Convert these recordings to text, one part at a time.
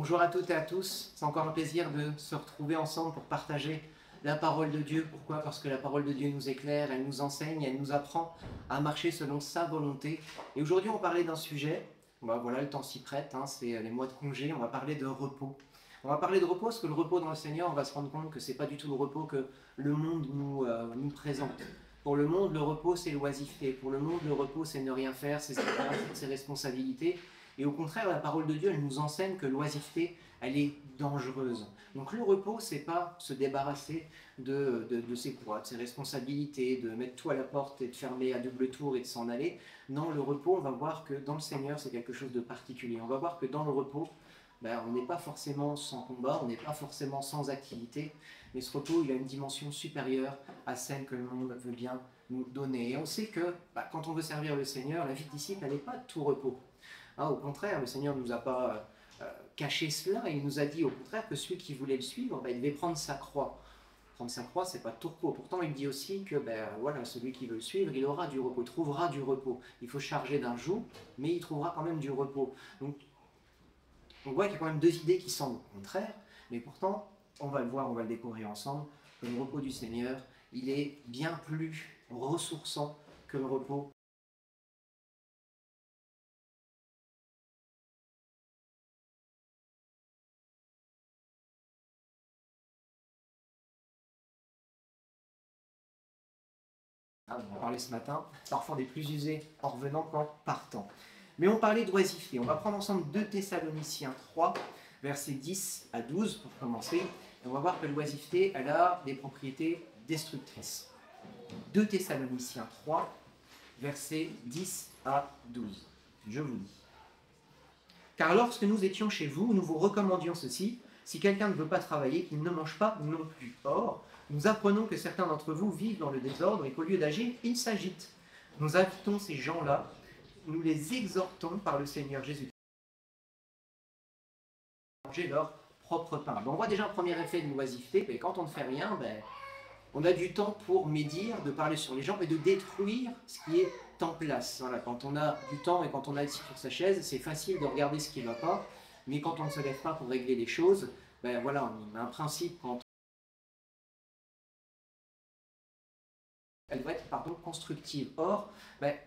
Bonjour à toutes et à tous, c'est encore un plaisir de se retrouver ensemble pour partager la parole de Dieu. Pourquoi? Parce que la parole de Dieu nous éclaire, elle nous enseigne, elle nous apprend à marcher selon sa volonté. Et aujourd'hui on va parler d'un sujet, voilà le temps s'y prête, c'est les mois de congé, on va parler de repos. On va parler de repos parce que le repos dans le Seigneur, on va se rendre compte que ce n'est pas du tout le repos que le monde nous présente. Pour le monde, le repos c'est l'oisiveté. Pour le monde, le repos c'est ne rien faire, c'est se débarrasser de ses responsabilités. Et au contraire, la parole de Dieu, elle nous enseigne que l'oisiveté, elle est dangereuse. Donc le repos, c'est pas se débarrasser de ses poids, de ses responsabilités, de mettre tout à la porte et de fermer à double tour et de s'en aller. Non, le repos, on va voir que dans le Seigneur, c'est quelque chose de particulier. On va voir que dans le repos, on n'est pas forcément sans combat, on n'est pas forcément sans activité, mais ce repos, il a une dimension supérieure à celle que le monde veut bien nous donner. Et on sait que quand on veut servir le Seigneur, la vie de disciple, elle n'est pas de tout repos. Au contraire, le Seigneur ne nous a pas caché cela, il nous a dit au contraire que celui qui voulait le suivre, il devait prendre sa croix. Prendre sa croix, c'est pas tout repos. Pourtant, il dit aussi que celui qui veut le suivre, il aura du repos, trouvera du repos. Il faut charger d'un joug, mais il trouvera quand même du repos. Donc, on voit qu'il y a quand même deux idées qui semblent contraires, mais pourtant, on va le voir, on va le découvrir ensemble, que le repos du Seigneur, il est bien plus ressourçant que le repos. On en parlait ce matin, parfois des plus usés en revenant qu'en partant. Mais on parlait d'oisiveté. On va prendre ensemble 2 Thessaloniciens 3, versets 10 à 12 pour commencer. Et on va voir que l'oisiveté, elle a des propriétés destructrices. 2 Thessaloniciens 3, versets 10 à 12. Je vous lis. Car lorsque nous étions chez vous, nous vous recommandions ceci: si quelqu'un ne veut pas travailler, qu'il ne mange pas non plus. Or, nous apprenons que certains d'entre vous vivent dans le désordre et qu'au lieu d'agir, ils s'agitent. Nous invitons ces gens-là, nous les exhortons par le Seigneur Jésus à manger leur propre pain. On voit déjà un premier effet de l'oisiveté, et quand on ne fait rien, on a du temps pour médire, de parler sur les gens et de détruire ce qui est en place. Voilà, quand on a du temps et quand on est assis sur sa chaise, c'est facile de regarder ce qui ne va pas, mais quand on ne se lève pas pour régler les choses, on a un principe quand elle doit être constructive. Or,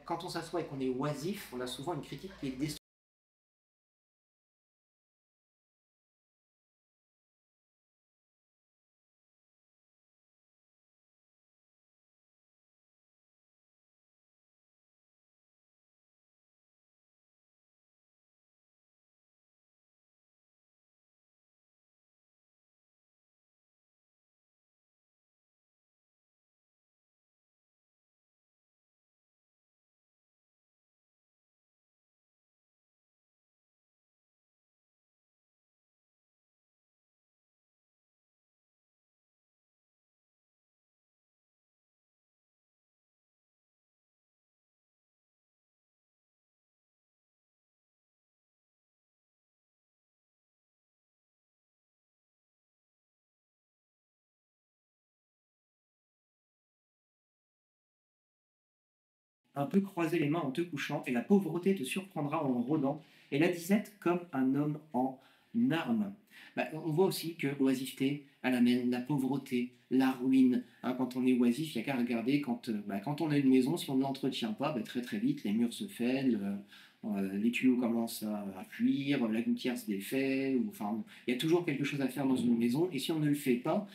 quand on s'assoit et qu'on est oisif, on a souvent une critique qui est destructive. Un peu croiser les mains en te couchant, et la pauvreté te surprendra en rôdant, et la disette comme un homme en armes. On voit aussi que l'oisiveté, elle amène la pauvreté, la ruine. Quand on est oisif, il n'y a qu'à regarder quand on a une maison, si on ne l'entretient pas, très très vite, les murs se fêlent, les tuyaux commencent à fuir, la gouttière se défait, il y a toujours quelque chose à faire dans une maison, et si on ne le fait pas,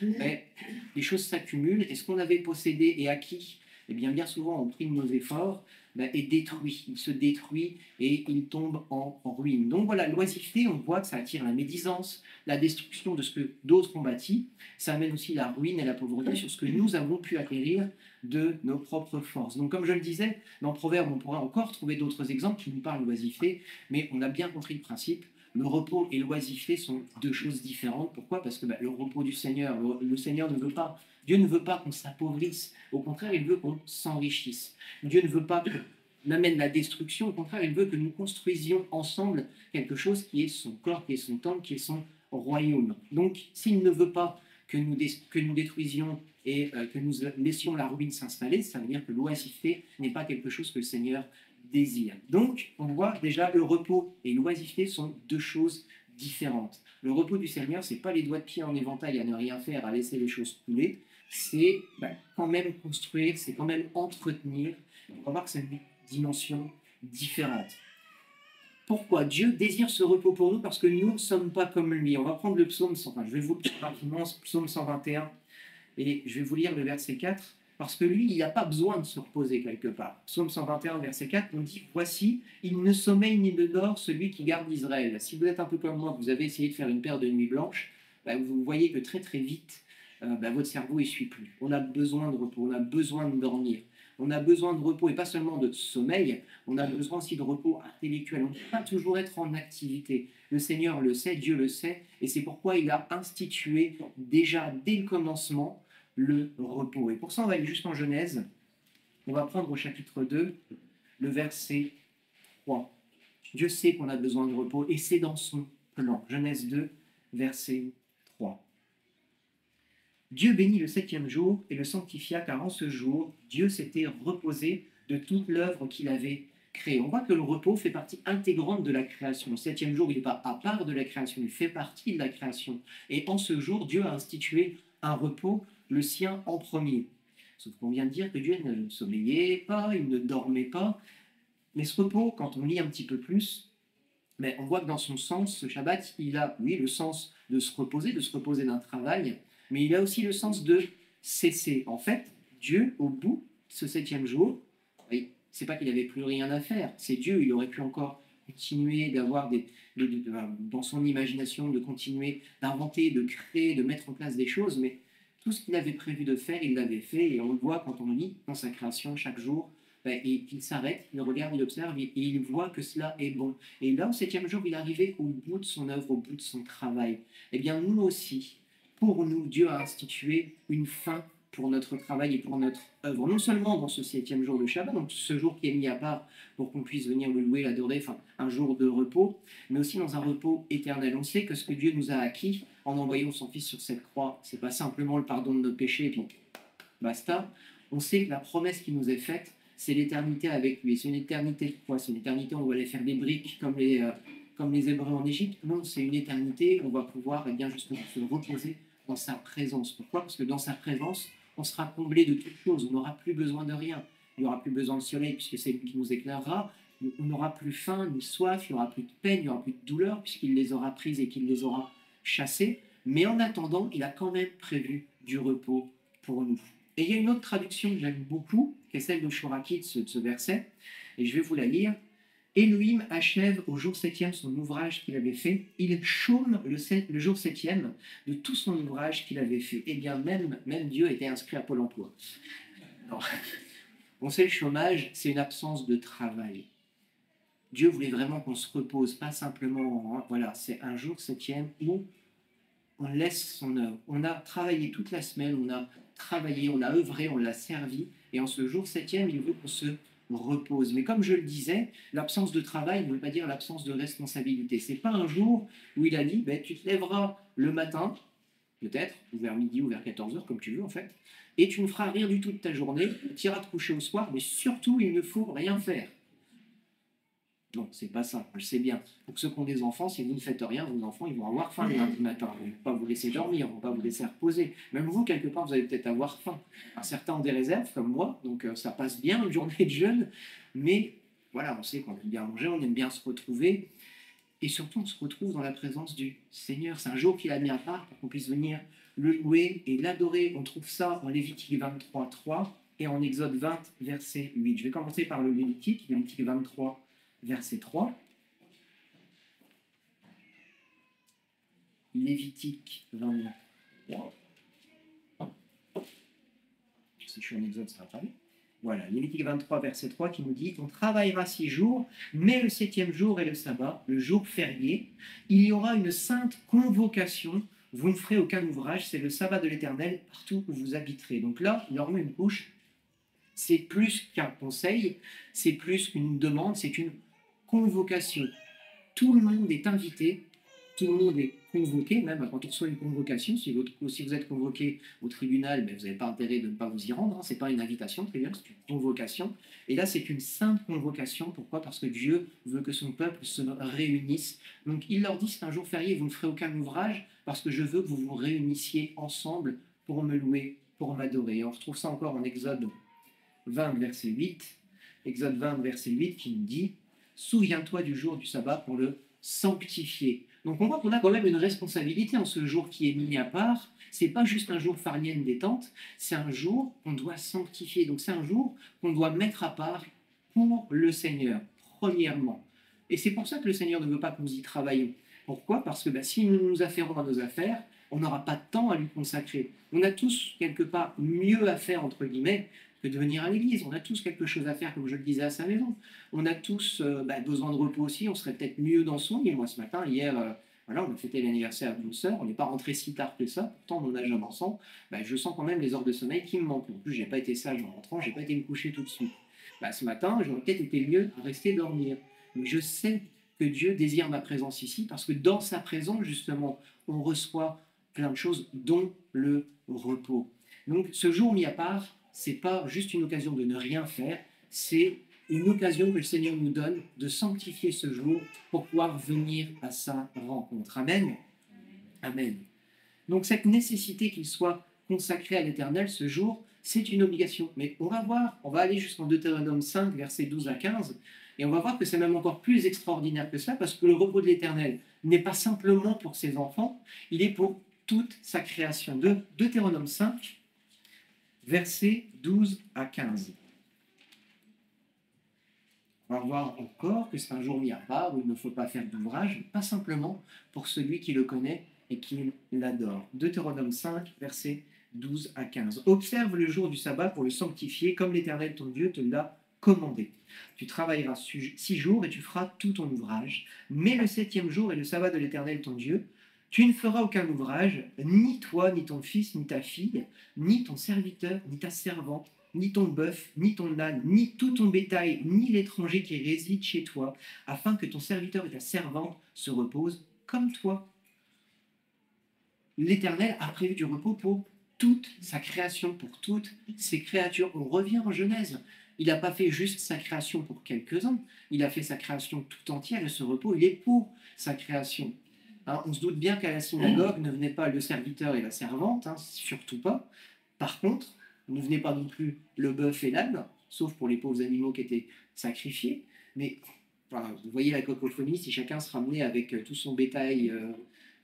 les choses s'accumulent, et ce qu'on avait possédé et acquis, bien souvent, on prix de nos efforts, est détruit. Il se détruit et il tombe en ruine. Donc voilà, l'oisiveté, on voit que ça attire la médisance, la destruction de ce que d'autres ont bâti. Ça amène aussi la ruine et la pauvreté sur ce que nous avons pu acquérir de nos propres forces. Donc comme je le disais, dans Proverbe, on pourrait encore trouver d'autres exemples qui nous parlent de l'oisiveté, mais on a bien compris le principe. Le repos et l'oisiveté sont deux choses différentes. Pourquoi? Parce que le repos du Seigneur, le Seigneur ne veut pas, Dieu ne veut pas qu'on s'appauvrisse. Au contraire, il veut qu'on s'enrichisse. Dieu ne veut pas qu'on amène la destruction. Au contraire, il veut que nous construisions ensemble quelque chose qui est son corps, qui est son temple, qui est son royaume. Donc, s'il ne veut pas que nous détruisions et que nous laissions la ruine s'installer, ça veut dire que l'oisiveté n'est pas quelque chose que le Seigneur désir. Donc, on voit déjà le repos et l'oisiveté sont deux choses différente. Le repos du Seigneur, c'est pas les doigts de pied en éventail à ne rien faire, à laisser les choses couler, c'est quand même construire, c'est quand même entretenir. On va voir que c'est une dimension différente. Pourquoi Dieu désire ce repos pour nous? Parce que nous ne sommes pas comme lui. On va prendre le psaume 120. Je vais vous lire rapidement ce psaume 121 et je vais vous lire le verset 4. Parce que lui, il n'a pas besoin de se reposer quelque part. Psaume 121, verset 4, on dit « Voici, il ne sommeille ni ne dort celui qui garde Israël. » Si vous êtes un peu comme moi, vous avez essayé de faire une paire de nuits blanches, vous voyez que très très vite, votre cerveau ne suit plus. On a besoin de repos, on a besoin de dormir. On a besoin de repos, et pas seulement de sommeil, on a besoin aussi de repos intellectuel. On ne peut pas toujours être en activité. Le Seigneur le sait, Dieu le sait, et c'est pourquoi il a institué déjà dès le commencement le repos. Et pour ça, on va aller juste en Genèse. On va prendre au chapitre 2, le verset 3. Dieu sait qu'on a besoin de repos, et c'est dans son plan. Genèse 2, verset 3. Dieu bénit le 7e jour et le sanctifia, car en ce jour, Dieu s'était reposé de toute l'œuvre qu'il avait créée. On voit que le repos fait partie intégrante de la création. Le 7e jour, il n'est pas à part de la création, il fait partie de la création. Et en ce jour, Dieu a institué un repos, le sien en premier. Sauf qu'on vient de dire que Dieu ne sommeillait pas, il ne dormait pas. Mais ce repos, quand on lit un petit peu plus, mais on voit que dans son sens, ce Shabbat, il a, oui, le sens de se reposer d'un travail, mais il a aussi le sens de cesser. En fait, Dieu, au bout de ce 7e jour, c'est pas qu'il n'avait plus rien à faire, c'est Dieu, il aurait pu encore continuer d'avoir dans son imagination, de continuer d'inventer, de créer, de mettre en place des choses, mais tout ce qu'il avait prévu de faire, il l'avait fait, et on le voit quand on lit dans sa création chaque jour, et il s'arrête, il regarde, il observe, et il voit que cela est bon. Et là, au 7e jour, il arrivait au bout de son œuvre, au bout de son travail. Eh bien, nous aussi, pour nous, Dieu a institué une fin pour notre travail et pour notre œuvre. Non seulement dans ce 7e jour de Shabbat, donc ce jour qui est mis à part pour qu'on puisse venir le louer, l'adorer, enfin un jour de repos, mais aussi dans un repos éternel. On sait que ce que Dieu nous a acquis en envoyant son Fils sur cette croix, c'est pas simplement le pardon de nos péchés et puis basta. On sait que la promesse qui nous est faite, c'est l'éternité avec lui. C'est une éternité de quoi? C'est une éternité où on va aller faire des briques comme les Hébreux en Égypte. Non, c'est une éternité où on va pouvoir justement se reposer dans sa présence. Pourquoi? Parce que dans sa présence, on sera comblé de toutes choses. On n'aura plus besoin de rien. Il n'y aura plus besoin de soleil puisque c'est lui qui nous éclairera. On n'aura plus faim ni soif, il n'y aura plus de peine, il n'y aura plus de douleur puisqu'il les aura prises et qu'il les aura chassées. Mais en attendant, il a quand même prévu du repos pour nous. Et il y a une autre traduction que j'aime beaucoup, qui est celle de Shoraki de ce verset, et je vais vous la lire. Elohim achève au jour 7e son ouvrage qu'il avait fait. Il chôme le jour 7e de tout son ouvrage qu'il avait fait. Eh bien, même Dieu était inscrit à Pôle emploi. Non. On sait, le chômage, c'est une absence de travail. Dieu voulait vraiment qu'on se repose, pas simplement, voilà, c'est un jour 7e où on laisse son œuvre. On a travaillé toute la semaine, on a travaillé, on a œuvré, on l'a servi, et en ce jour 7e, il veut qu'on se repose. Mais comme je le disais, l'absence de travail ne veut pas dire l'absence de responsabilité. C'est pas un jour où il a dit, tu te lèveras le matin, peut-être, ou vers midi ou vers 14h, comme tu veux en fait, et tu ne feras rien du tout de ta journée, tu iras te coucher au soir, mais surtout, il ne faut rien faire. Non, c'est pas ça, je sais bien. Pour ceux qui ont des enfants, si vous ne faites rien, vos enfants, ils vont avoir faim le lundi matin. Ils ne vont pas vous laisser dormir, ils ne vont pas vous laisser reposer. Même vous, quelque part, vous allez peut-être avoir faim. Alors, certains ont des réserves, comme moi, donc ça passe bien, une journée de jeûne. Mais voilà, on sait qu'on aime bien manger, on aime bien se retrouver. Et surtout, on se retrouve dans la présence du Seigneur. C'est un jour qu'il a mis à part pour qu'on puisse venir le louer et l'adorer. On trouve ça en Lévitique 23, 3 et en Exode 20, verset 8. Je vais commencer par le Lévitique 23, verset 3. Lévitique 23. Si je suis en Exode, ça va pas aller. Voilà, Lévitique 23, verset 3 qui nous dit « On travaillera 6 jours, mais le 7e jour est le sabbat, le jour férié. Il y aura une sainte convocation. Vous ne ferez aucun ouvrage, c'est le sabbat de l'Éternel partout où vous habiterez. » Donc là, il leur met une couche. C'est plus qu'un conseil, c'est plus qu'une demande, c'est une convocation. Tout le monde est invité, tout le monde est convoqué, même quand on reçoit une convocation, si vous êtes convoqué au tribunal, ben, vous n'avez pas intérêt de ne pas vous y rendre, hein, ce n'est pas une invitation, c'est une convocation. Et là, c'est une simple convocation. Pourquoi? Parce que Dieu veut que son peuple se réunisse. Donc il leur dit, c'est un jour férié, vous ne ferez aucun ouvrage, parce que je veux que vous vous réunissiez ensemble pour me louer, pour m'adorer. On retrouve ça encore en Exode 20, verset 8. Exode 20, verset 8, qui nous dit, souviens-toi du jour du sabbat pour le sanctifier. Donc on voit qu'on a quand même une responsabilité en ce jour qui est mis à part. C'est pas juste un jour farnienne détente, c'est un jour qu'on doit sanctifier. Donc c'est un jour qu'on doit mettre à part pour le Seigneur, premièrement. Et c'est pour ça que le Seigneur ne veut pas que nous y travaillions. Pourquoi? Parce que si nous nous affairons à nos affaires, on n'aura pas de temps à lui consacrer. On a tous quelque part mieux à faire, entre guillemets, que de venir à l'église. On a tous quelque chose à faire, comme je le disais, à sa maison. On a tous besoin de repos aussi. On serait peut-être mieux dans son lit. Moi, ce matin, hier, voilà, on a fêté l'anniversaire d'une sœur. On n'est pas rentré si tard que ça. Pourtant, on en a jamais ensemble. Je sens quand même les heures de sommeil qui me manquent. En plus, je n'ai pas été sage en rentrant. Je n'ai pas été me coucher tout de suite. Ce matin, j'aurais peut-être été mieux à rester dormir. Mais je sais que Dieu désire ma présence ici parce que dans sa présence, justement, on reçoit plein de choses, dont le repos. Donc, ce jour mis à part, c'est pas juste une occasion de ne rien faire, c'est une occasion que le Seigneur nous donne de sanctifier ce jour pour pouvoir venir à sa rencontre. Amen. Amen. Donc cette nécessité qu'il soit consacré à l'Éternel ce jour, c'est une obligation. Mais on va voir, on va aller jusqu'en Deutéronome 5, versets 12 à 15, et on va voir que c'est même encore plus extraordinaire que ça, parce que le repos de l'Éternel n'est pas simplement pour ses enfants, il est pour toute sa création. De Deutéronome 5, versets 12 à 15. On va voir encore que c'est un jour mis à part où il ne faut pas faire d'ouvrage, pas simplement pour celui qui le connaît et qui l'adore. Deutéronome 5, versets 12 à 15. Observe le jour du sabbat pour le sanctifier, comme l'Éternel ton Dieu te l'a commandé. Tu travailleras 6 jours et tu feras tout ton ouvrage, mais le 7e jour est le sabbat de l'Éternel ton Dieu. Tu ne feras aucun ouvrage, ni toi, ni ton fils, ni ta fille, ni ton serviteur, ni ta servante, ni ton bœuf, ni ton âne, ni tout ton bétail, ni l'étranger qui réside chez toi, afin que ton serviteur et ta servante se reposent comme toi. L'Éternel a prévu du repos pour toute sa création, pour toutes ses créatures. On revient en Genèse. Il n'a pas fait juste sa création pour quelques-uns, il a fait sa création tout entière, et ce repos, il est pour sa création. Hein, on se doute bien qu'à la synagogue ne venait pas le serviteur et la servante, hein, surtout pas. Par contre, ne venait pas non plus le bœuf et l'âne, sauf pour les pauvres animaux qui étaient sacrifiés. Mais voilà, vous voyez la cacophonie, si chacun se ramenait avec tout son bétail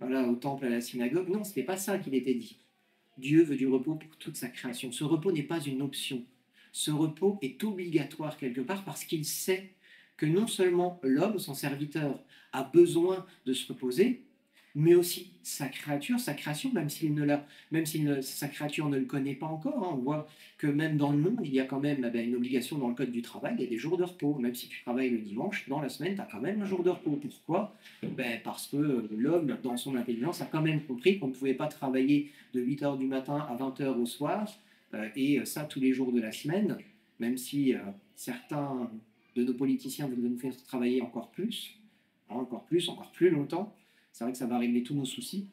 au temple, à la synagogue. Non, ce n'était pas ça qu'il était dit. Dieu veut du repos pour toute sa création. Ce repos n'est pas une option. Ce repos est obligatoire quelque part parce qu'il sait que non seulement l'homme, son serviteur, a besoin de se reposer, mais aussi sa création, même si sa créature ne le connaît pas encore. Hein, on voit que même dans le monde, il y a quand même une obligation dans le code du travail, il y a des jours de repos. Même si tu travailles le dimanche, dans la semaine, tu as quand même un jour de repos. Pourquoi? Parce que l'homme, dans son intelligence, a quand même compris qu'on ne pouvait pas travailler de 8h du matin à 20h au soir, et ça tous les jours de la semaine, même si certains de nos politiciens veulent nous faire travailler encore plus, encore plus longtemps. C'est vrai que ça va régler tous nos soucis.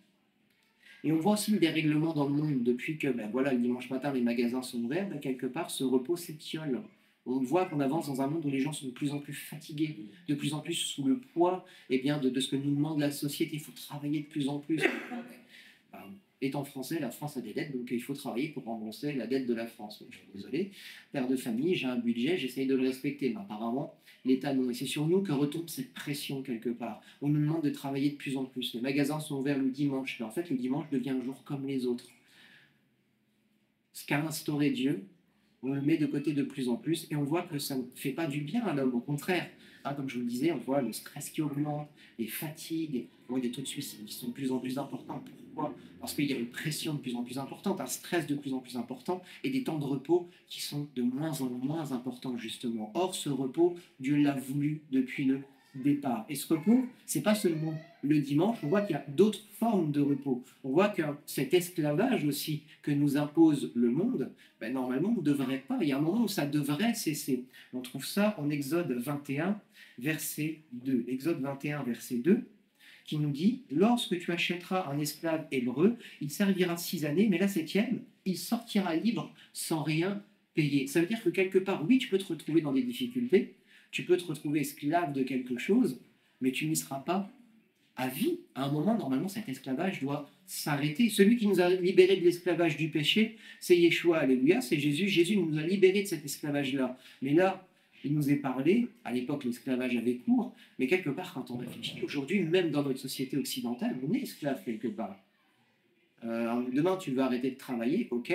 Et on voit aussi des règlements dans le monde depuis que le dimanche matin, les magasins sont ouverts. Quelque part, ce repos s'étiole. On voit qu'on avance dans un monde où les gens sont de plus en plus fatigués, de plus en plus sous le poids de ce que nous demande la société. Il faut travailler de plus en plus. Étant français, la France a des dettes, donc il faut travailler pour rembourser la dette de la France. Je suis désolé, père de famille, j'ai un budget, j'essaye de le respecter, mais apparemment, l'État non. Et c'est sur nous que retombe cette pression quelque part. On nous demande de travailler de plus en plus. Les magasins sont ouverts le dimanche, mais en fait, le dimanche devient un jour comme les autres. Ce qu'a instauré Dieu, on le met de côté de plus en plus, et on voit que ça ne fait pas du bien à l'homme, au contraire. Comme je vous le disais, on voit le stress qui augmente, les fatigues, on voit des taux de suicide qui sont de plus en plus importants. Pourquoi? Parce qu'il y a une pression de plus en plus importante, un stress de plus en plus important, et des temps de repos qui sont de moins en moins importants, justement. Or, ce repos, Dieu l'a voulu depuis le départ. Et ce repos, c'est pas seulement le dimanche, on voit qu'il y a d'autres formes de repos. On voit que cet esclavage aussi que nous impose le monde, normalement, on ne devrait pas. Il y a un moment où ça devrait cesser. On trouve ça en Exode 21, verset 2. Exode 21, verset 2, qui nous dit, lorsque tu achèteras un esclave hébreu, il servira 6 années, mais la septième, il sortira libre sans rien payer. Ça veut dire que quelque part, oui, tu peux te retrouver dans des difficultés, tu peux te retrouver esclave de quelque chose, mais tu n'y seras pas à vie. À un moment, normalement, cet esclavage doit s'arrêter. Celui qui nous a libérés de l'esclavage du péché, c'est Yeshua, alléluia, c'est Jésus. Jésus nous a libérés de cet esclavage-là. Mais là, il nous est parlé, à l'époque l'esclavage avait cours, mais quelque part, quand on réfléchit, aujourd'hui, même dans notre société occidentale, on est esclave quelque part. Demain, tu veux arrêter de travailler, ok.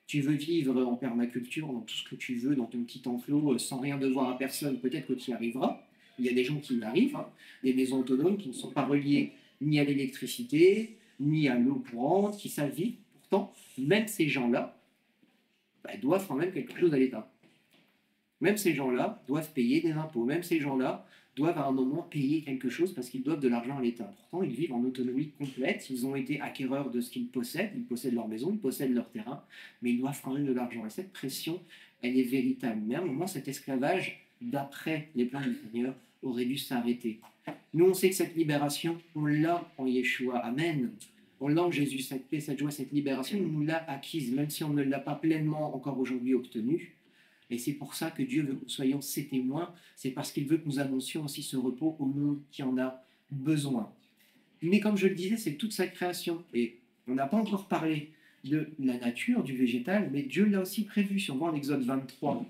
Tu veux vivre en permaculture, dans tout ce que tu veux, dans ton petit enclos, sans rien devoir à personne, peut-être que tu y arriveras. Il y a des gens qui y arrivent, hein, des maisons autonomes qui ne sont pas reliées ni à l'électricité, ni à l'eau courante, qui savent vivre. Pourtant, même ces gens-là doivent quand même quelque chose à l'État. Même ces gens-là doivent payer des impôts. Même ces gens-là doivent à un moment payer quelque chose parce qu'ils doivent de l'argent à l'État. Pourtant, ils vivent en autonomie complète. Ils ont été acquéreurs de ce qu'ils possèdent. Ils possèdent leur maison, ils possèdent leur terrain, mais ils doivent quand même de l'argent. Et cette pression, elle est véritable. Mais à un moment, cet esclavage, d'après les plans du Seigneur, aurait dû s'arrêter. Nous, on sait que cette libération, on l'a en Yeshua. Amen. On l'a en Jésus, cette paix, cette joie, cette libération, il nous l'a acquise, même si on ne l'a pas pleinement encore aujourd'hui obtenue. Et c'est pour ça que Dieu veut que nous soyons ses témoins, c'est parce qu'il veut que nous annoncions aussi ce repos au monde qui en a besoin. Mais comme je le disais, c'est toute sa création. Et on n'a pas encore parlé de la nature, du végétal, mais Dieu l'a aussi prévu. Si on voit en Exode 23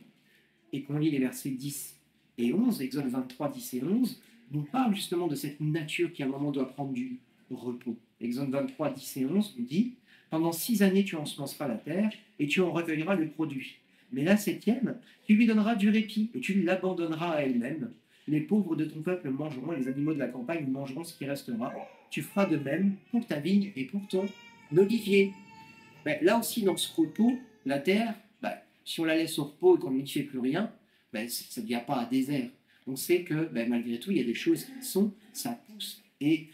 et qu'on lit les versets 10 et 11, Exode 23, 10 et 11, nous parle justement de cette nature qui à un moment doit prendre du repos. Exode 23, 10 et 11 nous dit « Pendant 6 années tu ensemenceras la terre et tu en recueilleras le produit. Mais la septième, tu lui donneras du répit et tu l'abandonneras à elle-même. Les pauvres de ton peuple mangeront, les animaux de la campagne mangeront ce qui restera. Tu feras de même pour ta vigne et pour ton olivier. » Là aussi, dans ce repos, la terre, si on la laisse au repos et qu'on n'y fait plus rien, ça ne devient pas un désert. On sait que malgré tout, il y a des choses qui sont, ça pousse. Et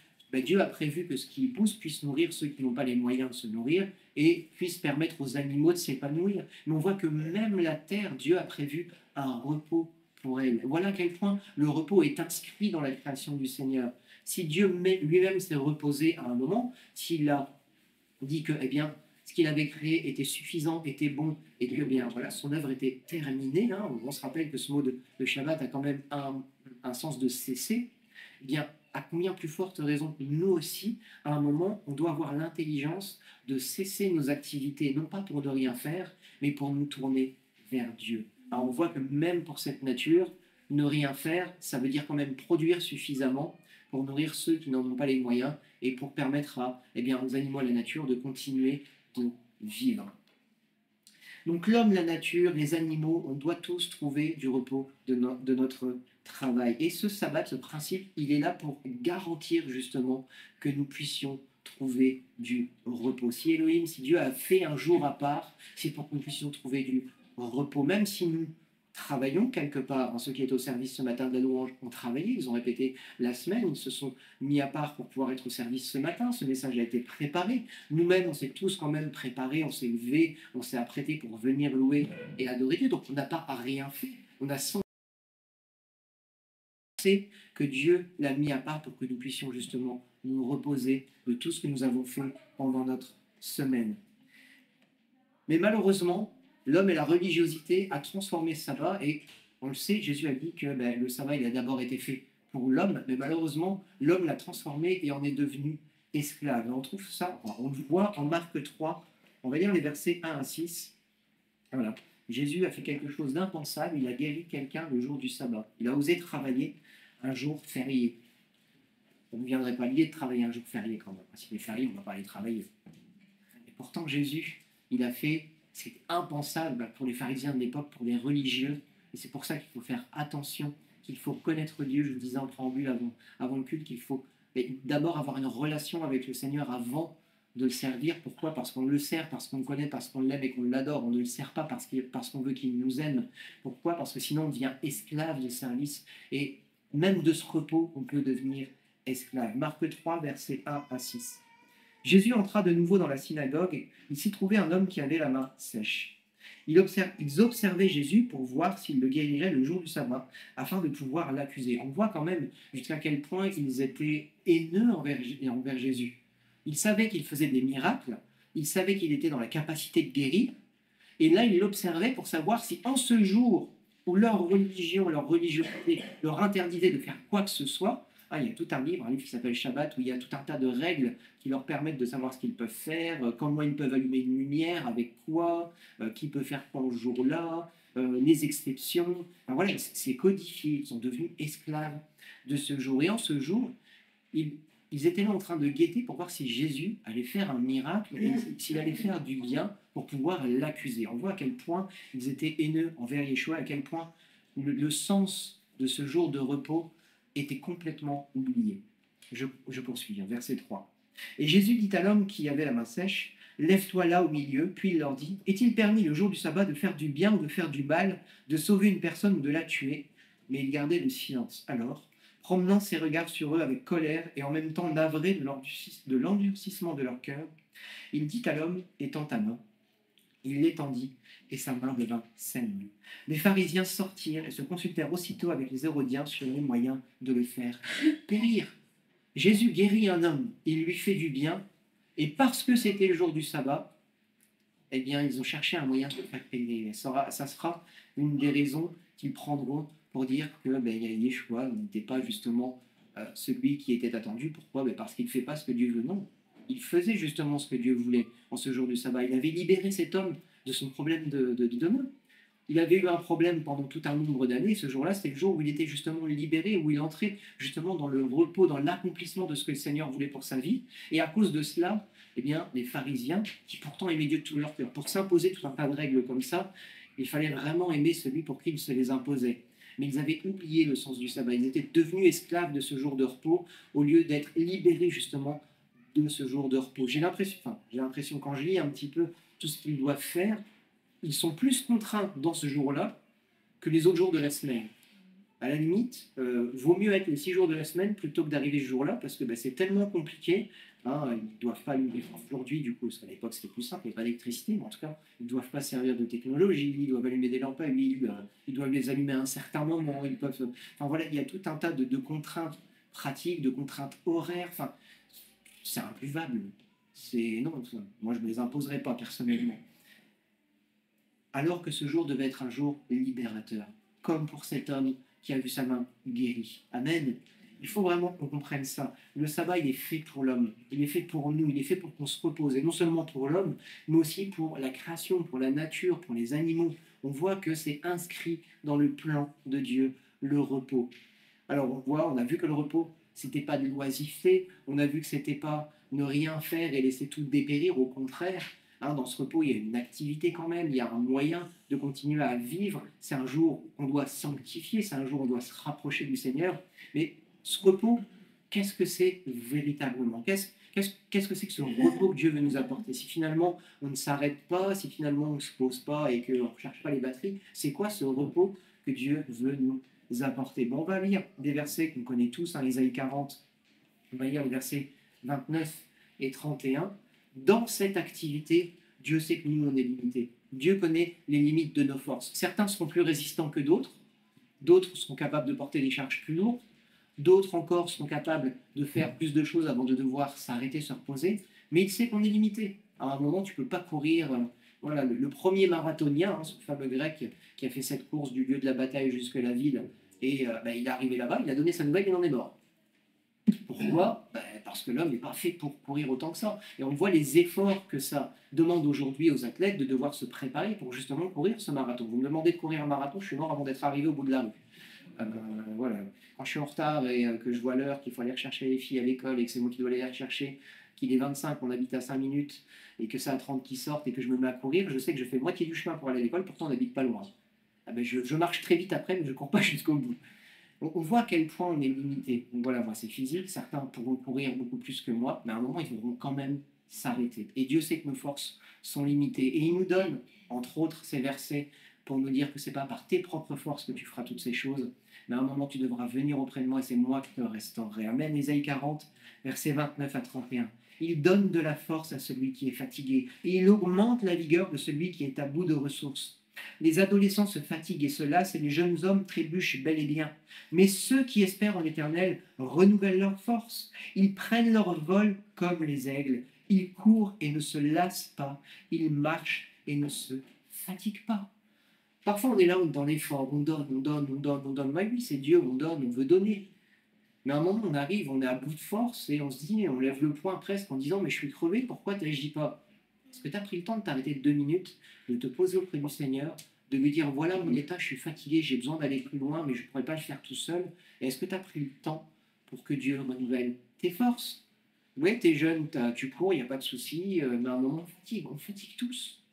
Dieu a prévu que ce qui pousse puisse nourrir ceux qui n'ont pas les moyens de se nourrir et puisse permettre aux animaux de s'épanouir. Mais on voit que même la terre, Dieu a prévu un repos pour elle. Voilà à quel point le repos est inscrit dans la création du Seigneur. Si Dieu lui-même s'est reposé à un moment, s'il a dit que ce qu'il avait créé était suffisant, était bon, et que voilà, son œuvre était terminée, hein, on se rappelle que ce mot de Shabbat a quand même un sens de cesser, à combien plus forte raison, nous aussi, à un moment, on doit avoir l'intelligence de cesser nos activités, non pas pour ne rien faire, mais pour nous tourner vers Dieu. Alors on voit que même pour cette nature, ne rien faire, ça veut dire quand même produire suffisamment pour nourrir ceux qui n'en ont pas les moyens et pour permettre aux animaux, à la nature, de continuer de vivre. Donc l'homme, la nature, les animaux, on doit tous trouver du repos de notre travail. Et ce sabbat, ce principe, il est là pour garantir justement que nous puissions trouver du repos. Si Elohim, si Dieu a fait un jour à part, c'est pour que nous puissions trouver du repos. Même si nous travaillons quelque part, ceux qui étaient au service ce matin de la louange ont travaillé, ils ont répété la semaine, ils se sont mis à part pour pouvoir être au service ce matin, ce message a été préparé. Nous-mêmes, on s'est tous quand même préparés, on s'est levés, on s'est apprêtés pour venir louer et adorer Dieu, donc on n'a pas rien fait, on a senti que Dieu l'a mis à part pour que nous puissions justement nous reposer de tout ce que nous avons fait pendant notre semaine. Mais malheureusement, l'homme et la religiosité a transformé ce sabbat, et on le sait, Jésus a dit que le sabbat il a d'abord été fait pour l'homme, mais malheureusement, l'homme l'a transformé et en est devenu esclave. Et on trouve ça, on le voit en Marc 3, on va lire les versets 1 à 6. Voilà. Jésus a fait quelque chose d'impensable, il a guéri quelqu'un le jour du sabbat. Il a osé travailler un jour férié. On ne viendrait pas lier de travailler un jour férié quand même. Si c'est férié, on ne va pas aller travailler. Et pourtant, Jésus, il a fait... C'est impensable pour les pharisiens de l'époque, pour les religieux. Et c'est pour ça qu'il faut faire attention, qu'il faut connaître Dieu. Je vous disais en préambule avant le culte qu'il faut d'abord avoir une relation avec le Seigneur avant de le servir. Pourquoi? Parce qu'on le sert, parce qu'on le connaît, parce qu'on l'aime et qu'on l'adore. On ne le sert pas parce qu'on veut qu'il nous aime. Pourquoi? Parce que sinon on devient esclave de service. Et même de ce repos, on peut devenir esclave. Marc 3, versets 1 à 6. Jésus entra de nouveau dans la synagogue. Il s'y trouvait un homme qui avait la main sèche. Ils observaient Jésus pour voir s'il le guérirait le jour du sabbat, afin de pouvoir l'accuser. On voit quand même jusqu'à quel point ils étaient haineux envers Jésus. Ils savaient qu'il faisait des miracles, ils savaient qu'il était dans la capacité de guérir, et là, ils l'observaient pour savoir si en ce jour où leur religion, leur religiosité leur interdisait de faire quoi que ce soit, il y a tout un livre qui s'appelle Shabbat, où il y a tout un tas de règles qui leur permettent de savoir ce qu'ils peuvent faire, comment ils peuvent allumer une lumière, avec quoi, qui peut faire quoi ce jour-là, les exceptions. Enfin, voilà, c'est codifié, ils sont devenus esclaves de ce jour. Et en ce jour, ils, ils étaient là en train de guetter pour voir si Jésus allait faire un miracle, et s'il allait faire du bien pour pouvoir l'accuser. On voit à quel point ils étaient haineux envers Yeshua, à quel point le sens de ce jour de repos était complètement oublié. Je poursuis, verset 3. Et Jésus dit à l'homme qui avait la main sèche, lève-toi là au milieu, puis il leur dit, est-il permis le jour du sabbat de faire du bien ou de faire du mal, de sauver une personne ou de la tuer? Mais il gardait le silence. Alors, promenant ses regards sur eux avec colère et en même temps navré de l'endurcissement de leur cœur, il dit à l'homme, étends ta main. Il l'étendit, et sa main devint saine. Les pharisiens sortirent et se consultèrent aussitôt avec les Hérodiens sur les moyens de le faire périr. Jésus guérit un homme, il lui fait du bien, et parce que c'était le jour du sabbat, eh bien, ils ont cherché un moyen de le faire périr. Ça sera une des raisons qu'ils prendront pour dire que Yeshua n'était pas justement celui qui était attendu. Pourquoi? Parce qu'il ne fait pas ce que Dieu veut. Non, il faisait justement ce que Dieu voulait en ce jour du sabbat. Il avait libéré cet homme de son problème de demain. Il avait eu un problème pendant tout un nombre d'années. Ce jour-là, c'était le jour où il était justement libéré, où il entrait justement dans le repos, dans l'accomplissement de ce que le Seigneur voulait pour sa vie. Et à cause de cela, eh bien, les pharisiens, qui pourtant aimaient Dieu de tout leur cœur, pour s'imposer tout un tas de règles comme ça, il fallait vraiment aimer celui pour qui il se les imposait. Mais ils avaient oublié le sens du sabbat. Ils étaient devenus esclaves de ce jour de repos, au lieu d'être libérés justement de ce jour de repos. J'ai l'impression quand je lis un petit peu tout ce qu'ils doivent faire, ils sont plus contraints dans ce jour-là que les autres jours de la semaine. À la limite, vaut mieux être les 6 jours de la semaine plutôt que d'arriver ce jour-là, parce que c'est tellement compliqué. Ils ne doivent pas allumer aujourd'hui, du coup, parce qu'à l'époque c'était plus simple, il n'y avait pas d'électricité, mais en tout cas, ils ne doivent pas servir de technologie, ils doivent allumer des lampes à huile, ils doivent les allumer à un certain moment, enfin voilà, il y a tout un tas de contraintes pratiques, de contraintes horaires, enfin, c'est imbuvable. Non, moi je ne me les imposerai pas personnellement. Alors que ce jour devait être un jour libérateur, comme pour cet homme qui a vu sa main guérie. Amen. Il faut vraiment qu'on comprenne ça. Le sabbat, il est fait pour l'homme, il est fait pour nous, il est fait pour qu'on se repose, et non seulement pour l'homme, mais aussi pour la création, pour la nature, pour les animaux. On voit que c'est inscrit dans le plan de Dieu, le repos. Alors on a vu que le repos, c'était pas de l'oisiveté, on a vu que c'était pas ne rien faire et laisser tout dépérir, au contraire. Dans ce repos, il y a une activité quand même, il y a un moyen de continuer à vivre. C'est un jour qu'on doit sanctifier, c'est un jour où on doit se rapprocher du Seigneur. Mais ce repos, qu'est-ce que c'est véritablement? Qu'est-ce que c'est que ce repos que Dieu veut nous apporter? Si finalement on ne s'arrête pas, si finalement on ne se pose pas et qu'on ne cherche pas les batteries, c'est quoi ce repos que Dieu veut nous apporter? On va lire des versets qu'on connaît tous, Isaïe 40, on va lire les versets 29 et 31. Dans cette activité, Dieu sait que nous, on est limités. Dieu connaît les limites de nos forces. Certains seront plus résistants que d'autres, d'autres seront capables de porter des charges plus lourdes, d'autres encore seront capables de faire plus de choses avant de devoir s'arrêter, se reposer, mais il sait qu'on est limité. À un moment, tu ne peux pas courir. Voilà, le premier marathonien, ce fameux grec qui a fait cette course du lieu de la bataille jusqu'à la ville, et il est arrivé là-bas, il a donné sa nouvelle, il en est mort. Pourquoi? Parce que l'homme n'est pas fait pour courir autant que ça. Et on voit les efforts que ça demande aujourd'hui aux athlètes de devoir se préparer pour justement courir ce marathon. Vous me demandez de courir un marathon, je suis mort avant d'être arrivé au bout de la rue. Voilà. Quand je suis en retard et que je vois l'heure qu'il faut aller rechercher les filles à l'école et que c'est moi qui dois aller les rechercher, qu'il est 25, on habite à 5 minutes et que c'est à 30 qui sortent et que je me mets à courir, je sais que je fais moitié du chemin pour aller à l'école, pourtant on n'habite pas loin. Je marche très vite après, mais je ne cours pas jusqu'au bout. On voit à quel point on est limité. Donc voilà, moi c'est physique, certains pourront courir beaucoup plus que moi, mais à un moment ils devront quand même s'arrêter. Et Dieu sait que nos forces sont limitées. Et il nous donne, entre autres, ces versets pour nous dire que ce n'est pas par tes propres forces que tu feras toutes ces choses, mais à un moment tu devras venir auprès de moi et c'est moi qui te restaurerai. Amen. Ésaïe 40, versets 29 à 31. Il donne de la force à celui qui est fatigué et il augmente la vigueur de celui qui est à bout de ressources. Les adolescents se fatiguent et se lassent et les jeunes hommes trébuchent bel et bien. Mais ceux qui espèrent en l'Éternel renouvellent leur force. Ils prennent leur vol comme les aigles. Ils courent et ne se lassent pas. Ils marchent et ne se fatiguent pas. Parfois, on est là dans l'effort, on donne, on donne, on donne, on donne. Oui, c'est Dieu, on donne, on veut donner. Mais à un moment, on arrive, on est à bout de force et on se dit, on lève le poing presque en disant, mais je suis crevé, pourquoi tu n'agis pas? Est-ce que tu as pris le temps de t'arrêter 2 minutes, de te poser auprès du Seigneur, de lui dire, voilà mon état, je suis fatigué, j'ai besoin d'aller plus loin, mais je ne pourrais pas le faire tout seul. Et est-ce que tu as pris le temps pour que Dieu renouvelle tes forces? Oui, tu es jeune, tu cours, il n'y a pas de souci, mais à un moment, on fatigue tous.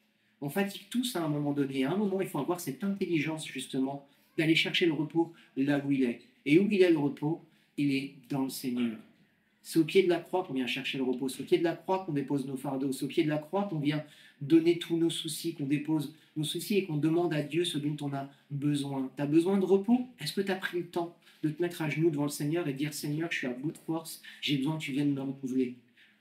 On fatigue tous à un moment donné. À un moment, il faut avoir cette intelligence, justement, d'aller chercher le repos là où il est. Et où il est le repos? Il est dans le Seigneur. C'est au pied de la croix qu'on vient chercher le repos. C'est au pied de la croix qu'on dépose nos fardeaux. C'est au pied de la croix qu'on vient donner tous nos soucis, qu'on dépose nos soucis et qu'on demande à Dieu ce dont on a besoin. Tu as besoin de repos? Est-ce que tu as pris le temps de te mettre à genoux devant le Seigneur et dire, Seigneur, je suis à bout de force, j'ai besoin que tu viennes me renouveler?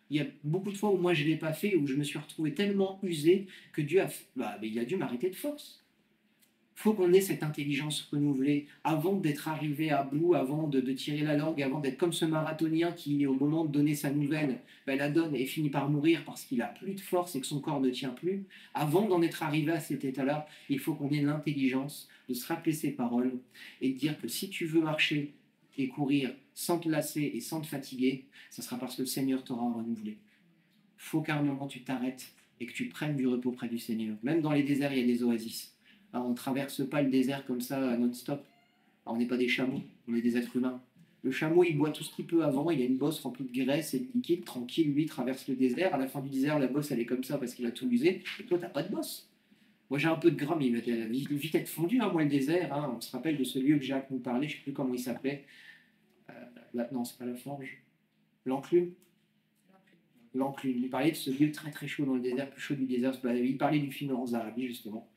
Il y a beaucoup de fois où moi je ne l'ai pas fait, où je me suis retrouvé tellement usé que Dieu il a dû m'arrêter de force. Il faut qu'on ait cette intelligence renouvelée avant d'être arrivé à bout, avant de tirer la langue, avant d'être comme ce marathonien qui, au moment de donner sa nouvelle, la donne et finit par mourir parce qu'il n'a plus de force et que son corps ne tient plus. Avant d'en être arrivé à cet état-là, il faut qu'on ait l'intelligence de se rappeler ces paroles et de dire que si tu veux marcher et courir sans te lasser et sans te fatiguer, ce sera parce que le Seigneur t'aura renouvelé. Il faut qu'à un moment tu t'arrêtes et que tu prennes du repos près du Seigneur. Même dans les déserts, il y a des oasis. On ne traverse pas le désert comme ça non-stop. On n'est pas des chameaux, on est des êtres humains. Le chameau, il boit tout ce qu'il peut avant, il a une bosse remplie de graisse et de liquide, tranquille, lui, il traverse le désert. À la fin du désert, la bosse, elle est comme ça parce qu'il a tout usé. Et toi, tu n'as pas de bosse. Moi, j'ai un peu de gras, mais il va vite être fondu, moi, le désert. On se rappelle de ce lieu que Jacques nous parlait, je ne sais plus comment il s'appelait. Non, c'est pas la Forge. L'Enclume. L'Enclume. Il parlait de ce lieu très très chaud dans le désert, plus chaud du désert. Il parlait du film Laurence d'Arabie, justement.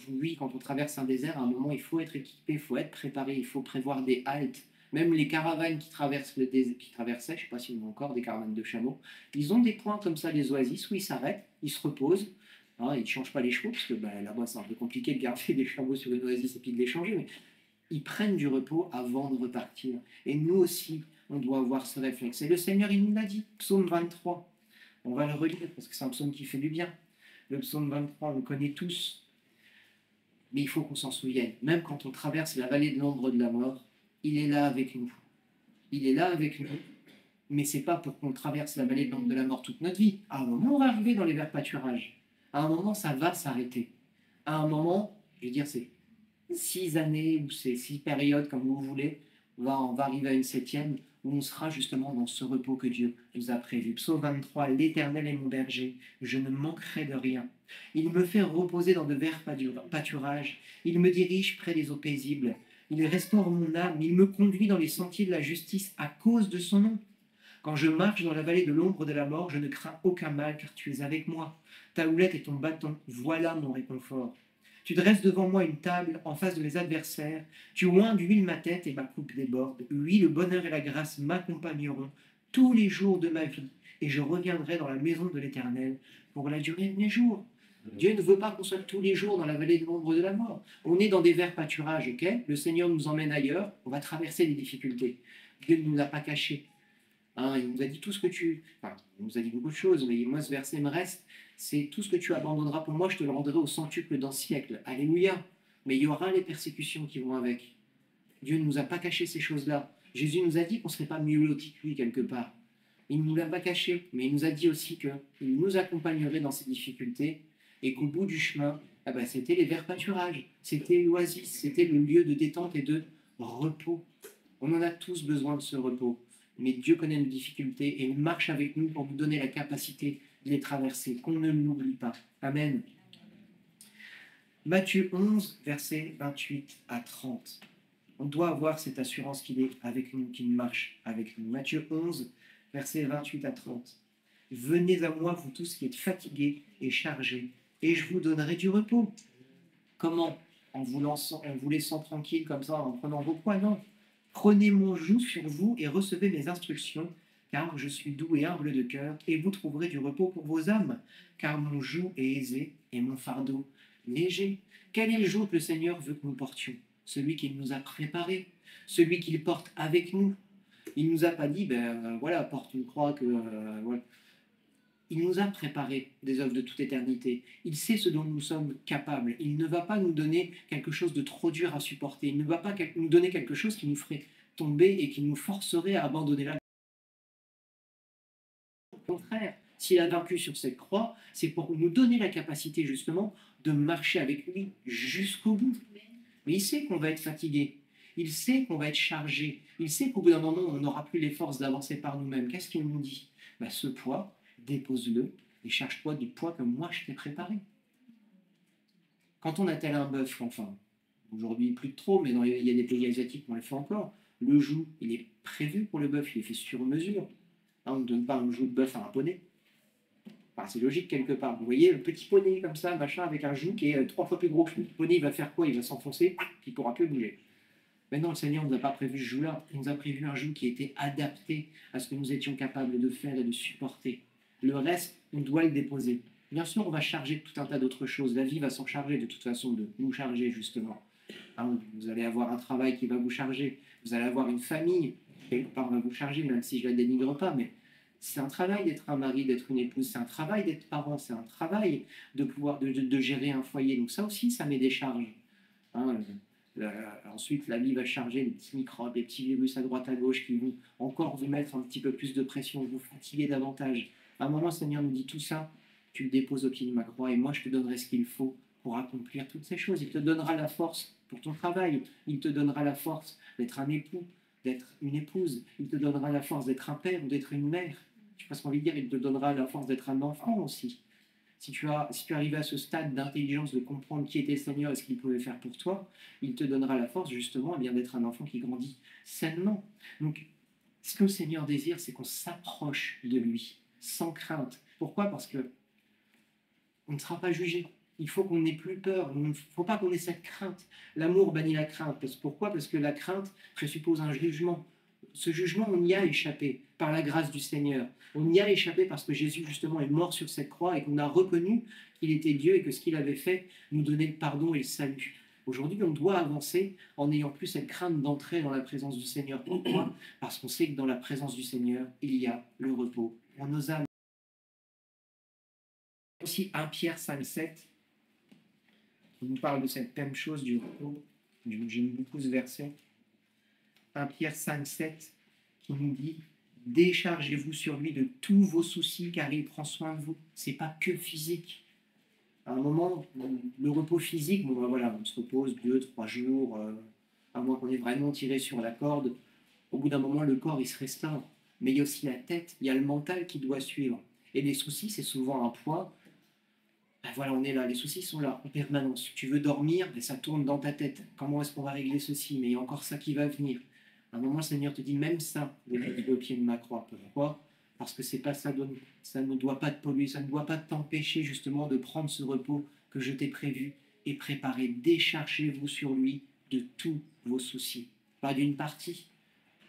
Oui, quand on traverse un désert, à un moment, il faut être équipé, il faut être préparé, il faut prévoir des haltes. Même les caravanes qui traversent le désert, qui traversaient, je ne sais pas s'ils ont encore des caravanes de chameaux, ils ont des points comme ça, les oasis, où ils s'arrêtent, ils se reposent. Ils ne changent pas les chevaux, parce que là-bas, c'est un peu compliqué de garder des chameaux sur une oasis et puis de les changer, mais ils prennent du repos avant de repartir. Et nous aussi, on doit avoir ce réflexe. Et le Seigneur, il nous l'a dit, psaume 23. On va le relire, parce que c'est un psaume qui fait du bien. Le psaume 23, on le connaît tous. Mais il faut qu'on s'en souvienne. Même quand on traverse la vallée de l'ombre de la mort, il est là avec nous. Il est là avec nous. Mais c'est pas pour qu'on traverse la vallée de l'ombre de la mort toute notre vie. À un moment, on va arriver dans les verts pâturages. À un moment, ça va s'arrêter. À un moment, je veux dire, c'est 6 années ou c'est 6 périodes, comme vous voulez. On va arriver à une 7e où on sera justement dans ce repos que Dieu nous a prévu. Psaume 23, l'Éternel est mon berger, je ne manquerai de rien. Il me fait reposer dans de verts pâturages, il me dirige près des eaux paisibles, il restaure mon âme, il me conduit dans les sentiers de la justice à cause de son nom. Quand je marche dans la vallée de l'ombre de la mort, je ne crains aucun mal car tu es avec moi. Ta houlette et ton bâton, voilà mon réconfort. Tu dresses devant moi une table en face de mes adversaires. Tu oins d'huile ma tête et ma coupe déborde. Oui, le bonheur et la grâce m'accompagneront tous les jours de ma vie et je reviendrai dans la maison de l'Éternel pour la durée de mes jours. Dieu ne veut pas qu'on soit tous les jours dans la vallée de l'ombre de la mort. On est dans des verts pâturages, ok? Le Seigneur nous emmène ailleurs, on va traverser des difficultés. Dieu ne nous l'a pas caché. Il nous a dit tout ce que tu... Enfin, il nous a dit beaucoup de choses, mais moi ce verset me reste. C'est tout ce que tu abandonneras pour moi, je te le rendrai au centuple d'un siècle. Alléluia. Mais il y aura les persécutions qui vont avec. Dieu ne nous a pas caché ces choses-là. Jésus nous a dit qu'on ne serait pas mieux lotis que lui quelque part. Il ne nous l'a pas caché, mais il nous a dit aussi qu'il nous accompagnerait dans ces difficultés et qu'au bout du chemin, c'était les verts pâturages, c'était l'oasis, c'était le lieu de détente et de repos. On en a tous besoin de ce repos. Mais Dieu connaît nos difficultés et il marche avec nous pour nous donner la capacité de les traverser, qu'on ne l'oublie pas. Amen. Matthieu 11, versets 28 à 30. On doit avoir cette assurance qu'il est avec nous, qu'il marche avec nous. Matthieu 11, versets 28 à 30. Venez à moi, vous tous qui êtes fatigués et chargés, et je vous donnerai du repos. Comment? en vous laissant tranquille comme ça, en prenant vos poids. Non. Prenez mon joug sur vous et recevez mes instructions, car je suis doux et humble de cœur, et vous trouverez du repos pour vos âmes, car mon joug est aisé et mon fardeau léger. Quel est le joug que le Seigneur veut que nous portions? Celui qu'il nous a préparé, celui qu'il porte avec nous. Il nous a pas dit, voilà, porte une croix, voilà. Il nous a préparé des œuvres de toute éternité. Il sait ce dont nous sommes capables. Il ne va pas nous donner quelque chose de trop dur à supporter. Il ne va pas nous donner quelque chose qui nous ferait tomber et qui nous forcerait à abandonner la. Au contraire, s'il a vaincu sur cette croix, c'est pour nous donner la capacité justement de marcher avec lui jusqu'au bout. Mais il sait qu'on va être fatigué. Il sait qu'on va être chargé. Il sait qu'au bout d'un moment, on n'aura plus les forces d'avancer par nous-mêmes. Qu'est-ce qu'il nous dit? Ce poids, dépose-le et charge-toi du poids que moi je t'ai préparé. Quand on attelle un bœuf, enfin, aujourd'hui plus de trop, mais il y a des pays asiatiques où on le fait encore, le joug, il est prévu pour le bœuf, il est fait sur mesure. On ne donne pas un joug de bœuf à un poney. Enfin, c'est logique quelque part. Vous voyez, le petit poney comme ça, machin, avec un joug qui est 3 fois plus gros que le poney, il va faire quoi? Il va s'enfoncer, puis il ne pourra plus bouger. Mais non, le Seigneur ne nous a pas prévu ce joug-là. Il nous a prévu un joug qui était adapté à ce que nous étions capables de faire et de supporter. Le reste, on doit le déposer. Bien sûr, on va charger de tout un tas d'autres choses. La vie va s'en charger de toute façon, de nous charger justement. Vous allez avoir un travail qui va vous charger. Vous allez avoir une famille qui va vous charger, même si je ne la dénigre pas. Mais c'est un travail d'être un mari, d'être une épouse. C'est un travail d'être parent. C'est un travail de pouvoir de gérer un foyer. Donc ça aussi, ça met des charges. Ensuite, la vie va charger les petits microbes, les petits virus à droite à gauche qui vont encore vous mettre un petit peu plus de pression, vous fatiguer davantage. À un moment, le Seigneur nous dit tout ça, tu le déposes au pied de ma croix et moi je te donnerai ce qu'il faut pour accomplir toutes ces choses. Il te donnera la force pour ton travail, il te donnera la force d'être un époux, d'être une épouse, il te donnera la force d'être un père ou d'être une mère. Je sais pas ce qu'on veut dire, il te donnera la force d'être un enfant aussi. Si tu arrives à ce stade d'intelligence, de comprendre qui était le Seigneur et ce qu'il pouvait faire pour toi, il te donnera la force justement d'être un enfant qui grandit sainement. Donc, ce que le Seigneur désire, c'est qu'on s'approche de lui, sans crainte. Pourquoi? Parce que on ne sera pas jugé. Il faut qu'on n'ait plus peur. Il ne faut pas qu'on ait cette crainte. L'amour bannit la crainte. Pourquoi? Parce que la crainte présuppose un jugement. Ce jugement, on y a échappé par la grâce du Seigneur. On y a échappé parce que Jésus, justement, est mort sur cette croix et qu'on a reconnu qu'il était Dieu et que ce qu'il avait fait nous donnait le pardon et le salut. Aujourd'hui, on doit avancer en n'ayant plus cette crainte d'entrer dans la présence du Seigneur. Pourquoi? Parce qu'on sait que dans la présence du Seigneur, il y a le repos pour nos âmes. Aussi 1 Pierre 5,7 qui nous parle de cette même chose du repos. J'aime beaucoup ce verset. 1 Pierre 5,7 qui nous dit « Déchargez-vous sur lui de tous vos soucis car il prend soin de vous. » Ce n'est pas que physique. À un moment, le repos physique, on se repose 2-3 jours, à moins qu'on ait vraiment tiré sur la corde. Au bout d'un moment, le corps, il se restaure. Mais il y a aussi la tête, il y a le mental qui doit suivre. Et les soucis, c'est souvent un point. On est là, les soucis sont là, en permanence. Tu veux dormir, ça tourne dans ta tête. Comment est-ce qu'on va régler ceci? Mais il y a encore ça qui va venir. À un moment, le Seigneur te dit, même ça, vous l'avez au pied de ma croix. Pourquoi? Parce que c'est pas ça, ça ne doit pas te polluer, ça ne doit pas t'empêcher justement de prendre ce repos que je t'ai prévu et préparé. Déchargez-vous sur lui de tous vos soucis. Pas d'une partie,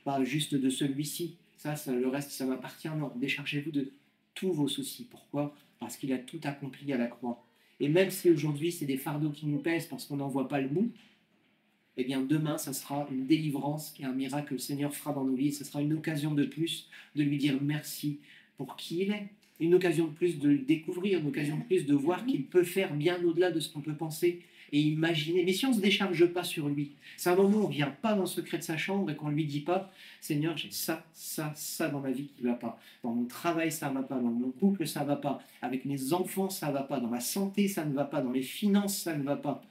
pas juste de celui-ci. Le reste, ça m'appartient. Non, déchargez-vous de tous vos soucis. Pourquoi? Parce qu'il a tout accompli à la croix. Et même si aujourd'hui, c'est des fardeaux qui nous pèsent parce qu'on n'en voit pas le bout, eh bien demain, ça sera une délivrance et un miracle que le Seigneur fera dans nos vies. Ce sera une occasion de plus de lui dire merci pour qui il est. Une occasion de plus de le découvrir, une occasion de plus de voir qu'il peut faire bien au-delà de ce qu'on peut penser et imaginer. Mais si on ne se décharge pas sur lui, c'est un moment où on ne vient pas dans le secret de sa chambre et qu'on ne lui dit pas « Seigneur, j'ai ça dans ma vie qui ne va pas. Dans mon travail, ça ne va pas. Dans mon couple, ça ne va pas. Avec mes enfants, ça ne va pas. Dans ma santé, ça ne va pas. Dans mes finances, ça ne va pas. »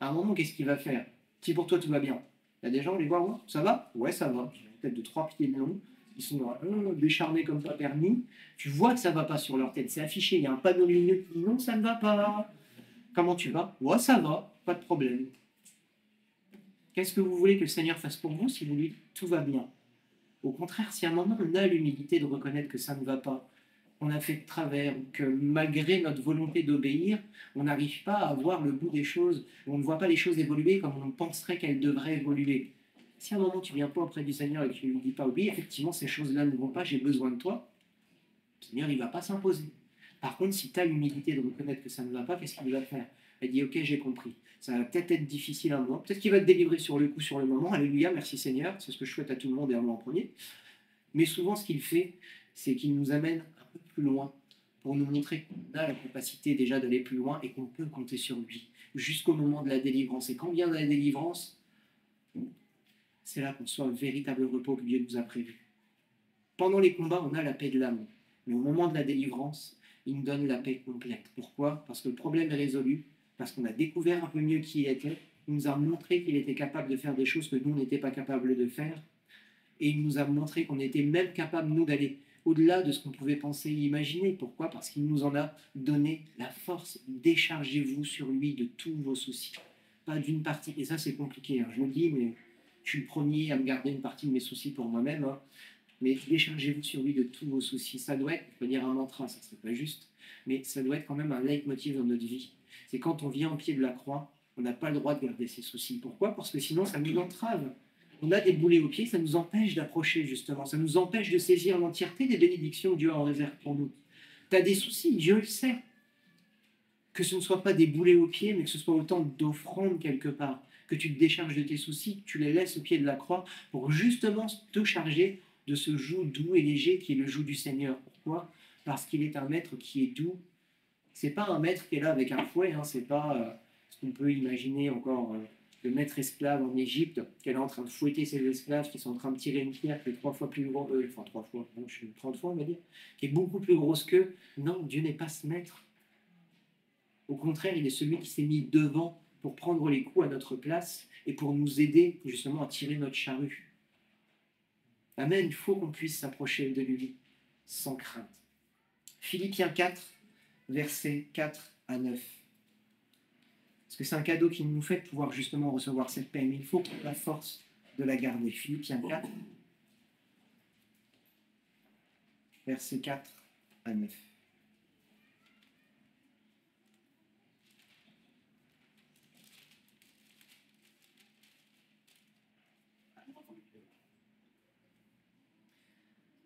À un moment, qu'est-ce qu'il va faire? Si pour toi tout va bien, il y a des gens, on les voit, ouais, ça va? Ouais, ça va. Peut-être de 3 pieds de long, ils sont décharnés comme pas permis. Tu vois que ça ne va pas sur leur tête, c'est affiché, il y a un panneau lumineux qui dit non, ça ne va pas. Comment tu vas? Ouais, ça va, pas de problème. Qu'est-ce que vous voulez que le Seigneur fasse pour vous si vous lui dites tout va bien? Au contraire, si à un moment on a l'humilité de reconnaître que ça ne va pas, on a fait de travers, que malgré notre volonté d'obéir, on n'arrive pas à voir le bout des choses, on ne voit pas les choses évoluer comme on penserait qu'elles devraient évoluer. Si à un moment tu viens pas auprès du Seigneur et que tu ne lui dis pas, oui, effectivement, ces choses-là ne vont pas, j'ai besoin de toi, le Seigneur, il ne va pas s'imposer. Par contre, si tu as l'humilité de reconnaître que ça ne va pas, qu'est-ce qu'il va faire? Il dit, ok, j'ai compris. Ça va peut-être être difficile un moment. Peut-être qu'il va te délivrer sur le coup, sur le moment. Alléluia, merci Seigneur. C'est ce que je souhaite à tout le monde et à moi en premier. Mais souvent, ce qu'il fait, c'est qu'il nous amène un peu plus loin pour nous montrer qu'on a la capacité déjà d'aller plus loin et qu'on peut compter sur lui jusqu'au moment de la délivrance. Et quand vient la délivrance, c'est là qu'on soit un véritable repos que Dieu nous a prévu. Pendant les combats, on a la paix de l'âme. Mais au moment de la délivrance, il nous donne la paix complète. Pourquoi? Parce que le problème est résolu, parce qu'on a découvert un peu mieux qui il était, il nous a montré qu'il était capable de faire des choses que nous, n'étions pas capables de faire, et il nous a montré qu'on était même capable, nous, d'aller au-delà de ce qu'on pouvait penser et imaginer. Pourquoi? Parce qu'il nous en a donné la force. Déchargez-vous sur lui de tous vos soucis. Pas d'une partie. Et ça, c'est compliqué. Hein. Je vous le dis, mais je suis le premier à me garder une partie de mes soucis pour moi-même. Hein. Mais déchargez-vous sur lui de tous vos soucis. Ça doit être, je peux dire un mantra, ça ne serait pas juste, mais ça doit être quand même un leitmotiv dans notre vie. C'est quand on vient au pied de la croix, on n'a pas le droit de garder ses soucis. Pourquoi? Parce que sinon, ça nous entrave. On a des boulets aux pieds, ça nous empêche d'approcher, justement. Ça nous empêche de saisir l'entièreté des bénédictions que Dieu a en réserve pour nous. Tu as des soucis, Dieu le sait. Que ce ne soit pas des boulets aux pieds, mais que ce soit autant d'offrandes quelque part. Que tu te décharges de tes soucis, que tu les laisses au pied de la croix pour justement te charger de ce joug doux et léger qui est le joug du Seigneur. Pourquoi? Parce qu'il est un maître qui est doux. C'est pas un maître qui est là avec un fouet, hein, c'est pas ce qu'on peut imaginer encore le maître esclave en Égypte, qui est là en train de fouetter ses esclaves, qui sont en train de tirer une pierre qui est 3 fois plus grosse, enfin 3 fois, bon, je suis 30 fois on va dire, qui est beaucoup plus grosse qu'eux. Non, Dieu n'est pas ce maître. Au contraire, il est celui qui s'est mis devant pour prendre les coups à notre place et pour nous aider justement à tirer notre charrue. Amen, il faut qu'on puisse s'approcher de lui sans crainte. Philippiens 4, versets 4 à 9. Parce que c'est un cadeau qu'il nous fait de pouvoir justement recevoir cette paix, mais il faut qu'on ait la force de la garder. Philippiens 4, versets 4 à 9.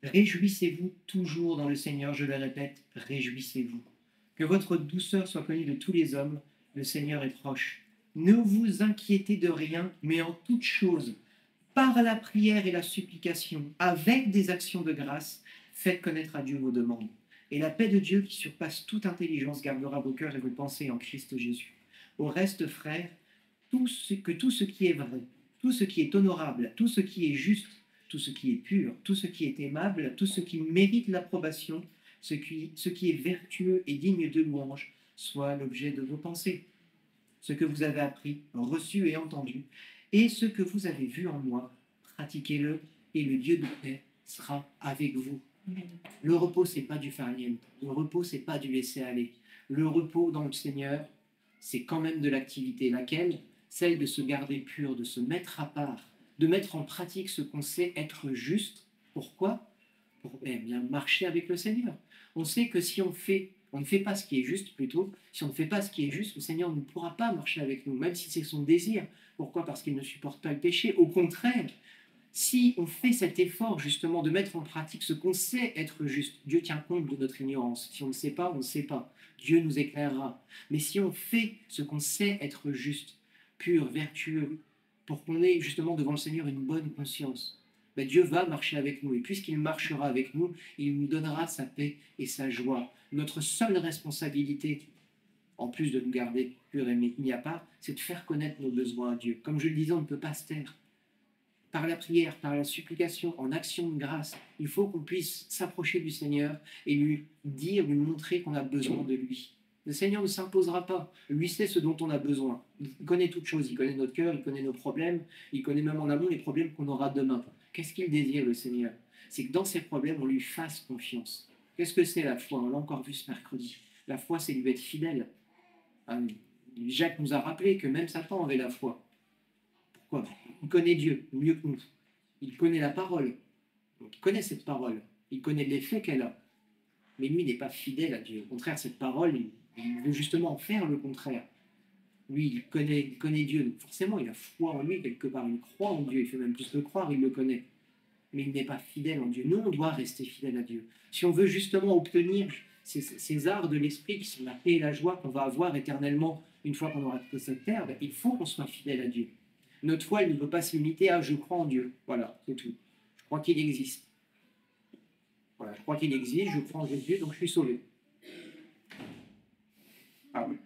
Réjouissez-vous toujours dans le Seigneur, je le répète, réjouissez-vous. Que votre douceur soit connue de tous les hommes, le Seigneur est proche. Ne vous inquiétez de rien, mais en toute chose, par la prière et la supplication, avec des actions de grâce, faites connaître à Dieu vos demandes. Et la paix de Dieu qui surpasse toute intelligence gardera vos cœurs et vos pensées en Christ Jésus. Au reste, frères, tout ce qui est vrai, tout ce qui est honorable, tout ce qui est juste, tout ce qui est pur, tout ce qui est aimable, tout ce qui mérite l'approbation, ce qui est vertueux et digne de louange, soit l'objet de vos pensées. Ce que vous avez appris, reçu et entendu, et ce que vous avez vu en moi, pratiquez-le, et le Dieu de paix sera avec vous. Le repos, c'est pas du farniente. Le repos, c'est pas du laisser aller. Le repos dans le Seigneur, c'est quand même de l'activité. Laquelle? Celle de se garder pur, de se mettre à part, de mettre en pratique ce qu'on sait être juste. Pourquoi? Pour bien marcher avec le Seigneur. On sait que si on ne fait pas ce qui est juste plutôt, si on ne fait pas ce qui est juste, le Seigneur ne pourra pas marcher avec nous, même si c'est son désir. Pourquoi? Parce qu'il ne supporte pas le péché. Au contraire, si on fait cet effort justement de mettre en pratique ce qu'on sait être juste, Dieu tient compte de notre ignorance. Si on ne sait pas, on ne sait pas. Dieu nous éclairera. Mais si on fait ce qu'on sait être juste, pur, vertueux, pour qu'on ait justement devant le Seigneur une bonne conscience, ben Dieu va marcher avec nous. Et puisqu'il marchera avec nous, il nous donnera sa paix et sa joie. Notre seule responsabilité, en plus de nous garder purs et mis à part, c'est de faire connaître nos besoins à Dieu. Comme je le disais, on ne peut pas se taire. Par la prière, par la supplication, en action de grâce, il faut qu'on puisse s'approcher du Seigneur et lui dire, lui montrer qu'on a besoin de lui. Le Seigneur ne s'imposera pas. Lui sait ce dont on a besoin. Il connaît toutes choses. Il connaît notre cœur, il connaît nos problèmes, il connaît même en amont les problèmes qu'on aura demain. Qu'est-ce qu'il désire, le Seigneur? C'est que dans ces problèmes, on lui fasse confiance. Qu'est-ce que c'est la foi? On l'a encore vu ce mercredi. La foi, c'est lui être fidèle. Jacques nous a rappelé que même Satan avait la foi. Pourquoi? Il connaît Dieu mieux que nous. Il connaît la parole. Donc, il connaît cette parole. Il connaît l'effet qu'elle a. Mais lui n'est pas fidèle à Dieu. Au contraire, cette parole, il veut justement en faire le contraire. Lui, il connaît Dieu, donc forcément, il a foi en lui quelque part. Il croit en Dieu, il fait même plus que croire, il le connaît. Mais il n'est pas fidèle en Dieu. Nous, on doit rester fidèle à Dieu. Si on veut justement obtenir ces arts de l'esprit qui sont la paix et la joie qu'on va avoir éternellement une fois qu'on aura quitté cette terre, ben, il faut qu'on soit fidèle à Dieu. Notre foi, elle ne peut pas se limiter à je crois en Dieu. Voilà, c'est tout. Je crois qu'il existe. Voilà, je crois qu'il existe, je crois en Jésus, donc je suis sauvé. Ah oui.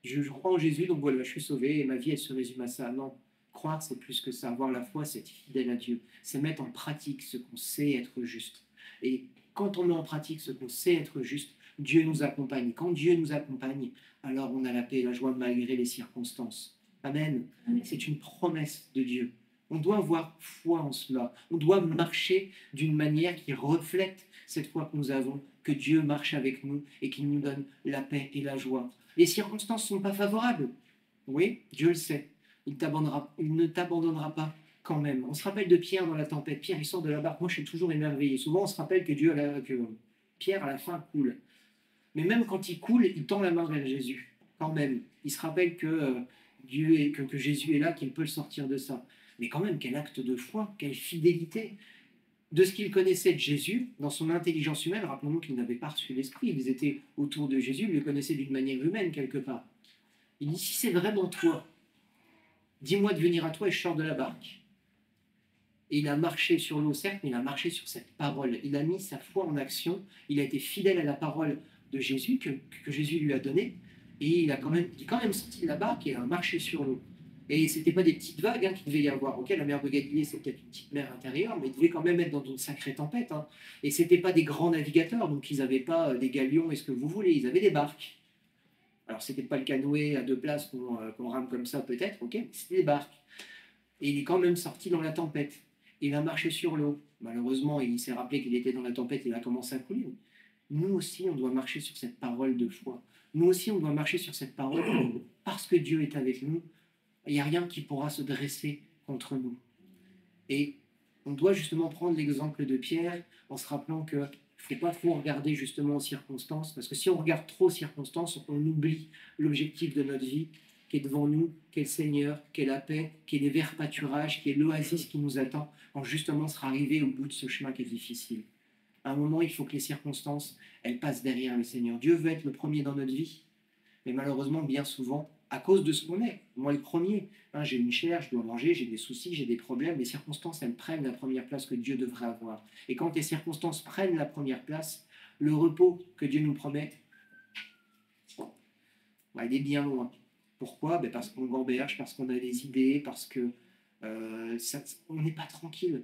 Je crois en Jésus, donc voilà, je suis sauvé et ma vie, elle se résume à ça. Non, croire, c'est plus que ça. Avoir la foi, c'est être fidèle à Dieu. C'est mettre en pratique ce qu'on sait être juste. Et quand on met en pratique ce qu'on sait être juste, Dieu nous accompagne. Quand Dieu nous accompagne, alors on a la paix et la joie malgré les circonstances. Amen. C'est une promesse de Dieu. On doit avoir foi en cela. On doit marcher d'une manière qui reflète cette foi que nous avons, que Dieu marche avec nous et qu'il nous donne la paix et la joie. Les circonstances ne sont pas favorables. Oui, Dieu le sait. Il ne t'abandonnera pas quand même. On se rappelle de Pierre dans la tempête. Pierre, il sort de la barque. Moi, je suis toujours émerveillé. Souvent, on se rappelle que Pierre, à la fin, coule. Mais même quand il coule, il tend la main vers Jésus. Quand même. Il se rappelle que que Jésus est là, qu'il peut le sortir de ça. Mais quand même, quel acte de foi, quelle fidélité. De ce qu'il connaissait de Jésus, dans son intelligence humaine, rappelons-nous qu'il n'avait pas reçu l'Esprit, ils étaient autour de Jésus, ils le connaissaient d'une manière humaine quelque part. Il dit, si c'est vraiment toi, dis-moi de venir à toi et je sors de la barque. Et il a marché sur l'eau, certes, mais il a marché sur cette parole. Il a mis sa foi en action, il a été fidèle à la parole de Jésus, que Jésus lui a donnée, et il est quand même sorti de la barque et a marché sur l'eau. Et ce n'était pas des petites vagues qu'il devait y avoir. Ok, la mer de Galilée, c'est peut-être une petite mer intérieure, mais il devait quand même être dans une sacrée tempête. Et ce n'étaient pas des grands navigateurs, donc ils n'avaient pas des galions et ce que vous voulez, ils avaient des barques. Alors, ce n'était pas le canoë à deux places qu'on rame comme ça, peut-être, ok, mais c'était des barques. Et il est quand même sorti dans la tempête. Il a marché sur l'eau. Malheureusement, il s'est rappelé qu'il était dans la tempête et il a commencé à couler. Nous aussi, on doit marcher sur cette parole de foi. Nous aussi, on doit marcher sur cette parole parce que Dieu est avec nous. Il n'y a rien qui pourra se dresser contre nous. Et on doit justement prendre l'exemple de Pierre en se rappelant qu'il ne faut pas trop regarder justement aux circonstances, parce que si on regarde trop aux circonstances, on oublie l'objectif de notre vie qui est devant nous, qui est le Seigneur, qui est la paix, qui est les verts pâturages, qui est l'oasis qui nous attend, quand justement sera arrivé au bout de ce chemin qui est difficile. À un moment, il faut que les circonstances, elles passent derrière le Seigneur. Dieu veut être le premier dans notre vie, mais malheureusement, bien souvent, à cause de ce qu'on est. Moi, le premier, j'ai une chair, je dois manger, j'ai des soucis, j'ai des problèmes. Les circonstances, elles prennent la première place que Dieu devrait avoir. Et quand les circonstances prennent la première place, le repos que Dieu nous promet, il est bien loin. Pourquoi? Parce qu'on gamberge, parce qu'on a des idées, parce que on n'est pas tranquille.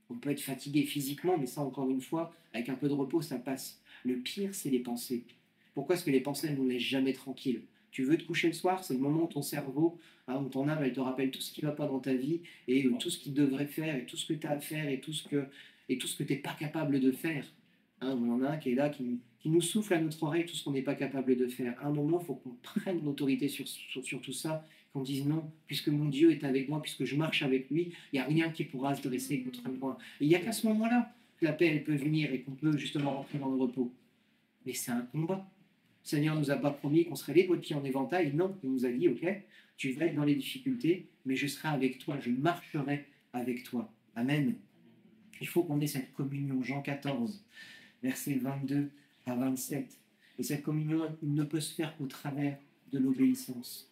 On peut être fatigué physiquement, mais ça, encore une fois, avec un peu de repos, ça passe. Le pire, c'est les pensées. Pourquoi est-ce que les pensées ne nous laissent jamais tranquilles? Tu veux te coucher le soir, c'est le moment où ton cerveau, où ton âme, elle te rappelle tout ce qui ne va pas dans ta vie, et tout ce qu'il devrait faire, et tout ce que tu as à faire, et tout ce que tu n'es pas capable de faire. Il y en a un qui est là, qui nous souffle à notre oreille tout ce qu'on n'est pas capable de faire. À un moment, il faut qu'on prenne l'autorité sur tout ça, qu'on dise non, puisque mon Dieu est avec moi, puisque je marche avec lui, il n'y a rien qui pourra se dresser contre moi. Et il n'y a qu'à ce moment-là que la paix, elle peut venir et qu'on peut justement rentrer dans le repos. Mais c'est un combat. Le Seigneur ne nous a pas promis qu'on serait les doigts de pied en éventail. Non, il nous a dit, ok, tu vas être dans les difficultés, mais je serai avec toi, je marcherai avec toi. Amen. Il faut qu'on ait cette communion. Jean 14, versets 22 à 27. Et cette communion ne peut se faire qu'au travers de l'obéissance.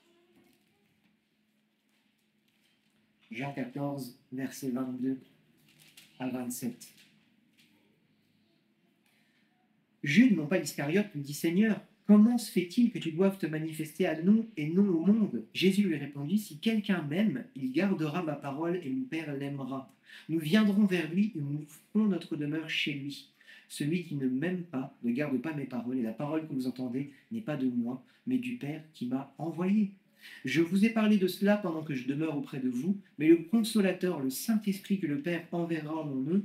Jean 14, versets 22 à 27. Jude, non pas Iscariote, lui dit, Seigneur, comment se fait-il que tu doives te manifester à nous et non au monde? Jésus lui répondit, si quelqu'un m'aime, il gardera ma parole et mon Père l'aimera. Nous viendrons vers lui et nous ferons notre demeure chez lui. Celui qui ne m'aime pas ne garde pas mes paroles, et la parole que vous entendez n'est pas de moi, mais du Père qui m'a envoyé. Je vous ai parlé de cela pendant que je demeure auprès de vous, mais le Consolateur, le Saint-Esprit que le Père enverra en mon nom,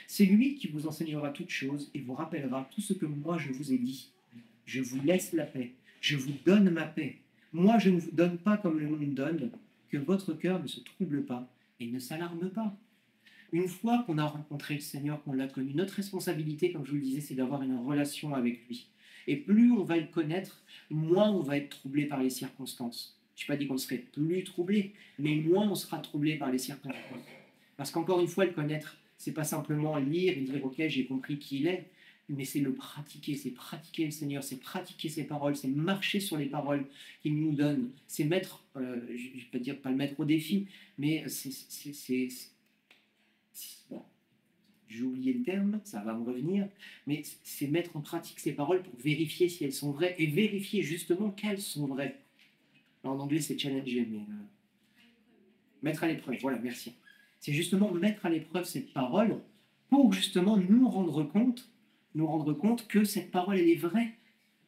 c'est lui qui vous enseignera toutes choses et vous rappellera tout ce que moi je vous ai dit. Je vous laisse la paix, je vous donne ma paix. Moi je ne vous donne pas comme le monde donne, que votre cœur ne se trouble pas et ne s'alarme pas. Une fois qu'on a rencontré le Seigneur, qu'on l'a connu, notre responsabilité, comme je vous le disais, c'est d'avoir une relation avec lui. Et plus on va le connaître, moins on va être troublé par les circonstances. Je n'ai pas dit qu'on serait plus troublé, mais moins on sera troublé par les circonstances. Parce qu'encore une fois, le connaître, c'est pas simplement lire et dire ok, j'ai compris qui il est, mais c'est le pratiquer, c'est pratiquer le Seigneur, c'est pratiquer ses paroles, c'est marcher sur les paroles qu'il nous donne, c'est mettre, je ne vais pas dire pas le mettre au défi, mais bon, j'ai oublié le terme, ça va me revenir, mais c'est mettre en pratique ces paroles pour vérifier si elles sont vraies et vérifier justement qu'elles sont vraies. En anglais, c'est challenger, mais mettre à l'épreuve, voilà, merci. C'est justement mettre à l'épreuve cette parole pour justement nous rendre compte que cette parole, elle est vraie.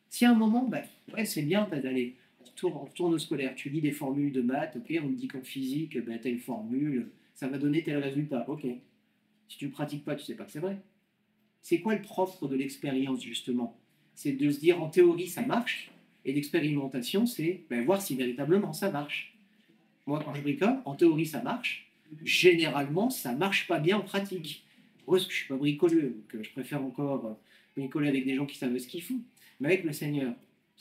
Si à un moment, bah, ouais, c'est bien d'aller, on retourne au scolaire, tu lis des formules de maths, ok, on te dit qu'en physique, bah, telle formule, ça va donner tel résultat, ok. Si tu ne pratiques pas, tu ne sais pas que c'est vrai. C'est quoi le propre de l'expérience, justement? C'est de se dire, en théorie, ça marche, et l'expérimentation, c'est ben, voir si véritablement ça marche. Moi, quand je bricole, en théorie, ça marche. Généralement, ça ne marche pas bien en pratique. Moi, parce que je ne suis pas bricoleux, donc je préfère encore bricoler avec des gens qui savent ce qu'ils font. Mais avec le Seigneur,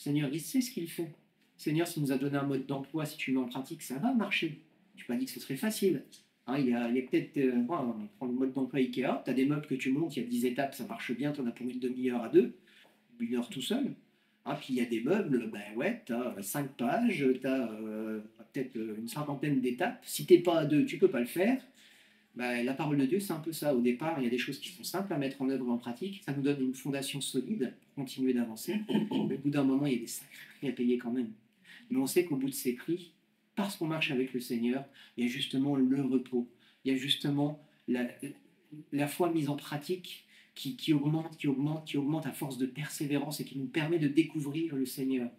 il sait ce qu'il fait. Le Seigneur, s'il nous a donné un mode d'emploi, si tu le mets en pratique, ça va marcher. Je n'ai pas dit que ce serait facile. Hein, il y a peut-être, on prend le mode d'emploi Ikea, tu as des meubles que tu montes, il y a 10 étapes, ça marche bien, tu en as pour une demi-heure à deux, une heure tout seul. Hein, puis il y a des meubles, ben ouais, tu as 5 pages, tu as peut-être une cinquantaine d'étapes. Si tu n'es pas à deux, tu ne peux pas le faire. Ben, la parole de Dieu, c'est un peu ça. Au départ, il y a des choses qui sont simples à mettre en œuvre en pratique. Ça nous donne une fondation solide pour continuer d'avancer. Mais au bout d'un moment, il y a des sacrés prix à payer quand même. Mais on sait qu'au bout de ces prix, parce qu'on marche avec le Seigneur, il y a justement le repos. Il y a justement la foi mise en pratique qui augmente à force de persévérance et qui nous permet de découvrir le Seigneur.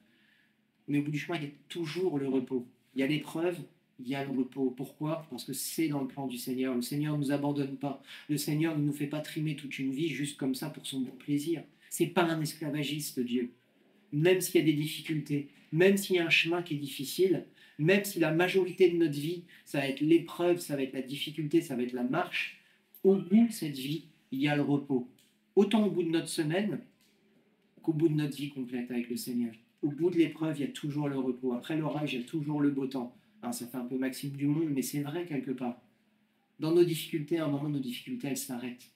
Mais au bout du chemin, il y a toujours le repos. Il y a l'épreuve, il y a le repos. Pourquoi? Parce que c'est dans le plan du Seigneur. Le Seigneur ne nous abandonne pas. Le Seigneur ne nous fait pas trimer toute une vie juste comme ça pour son bon plaisir. C'est pas un esclavagiste, Dieu. Même s'il y a des difficultés, même s'il y a un chemin qui est difficile, même si la majorité de notre vie, ça va être l'épreuve, ça va être la difficulté, ça va être la marche, au bout de cette vie, il y a le repos. Autant au bout de notre semaine qu'au bout de notre vie complète avec le Seigneur. Au bout de l'épreuve, il y a toujours le repos. Après l'orage, il y a toujours le beau temps. Alors, ça fait un peu Maxime du monde, mais c'est vrai quelque part. Dans nos difficultés, à un moment, nos difficultés, elles s'arrêtent.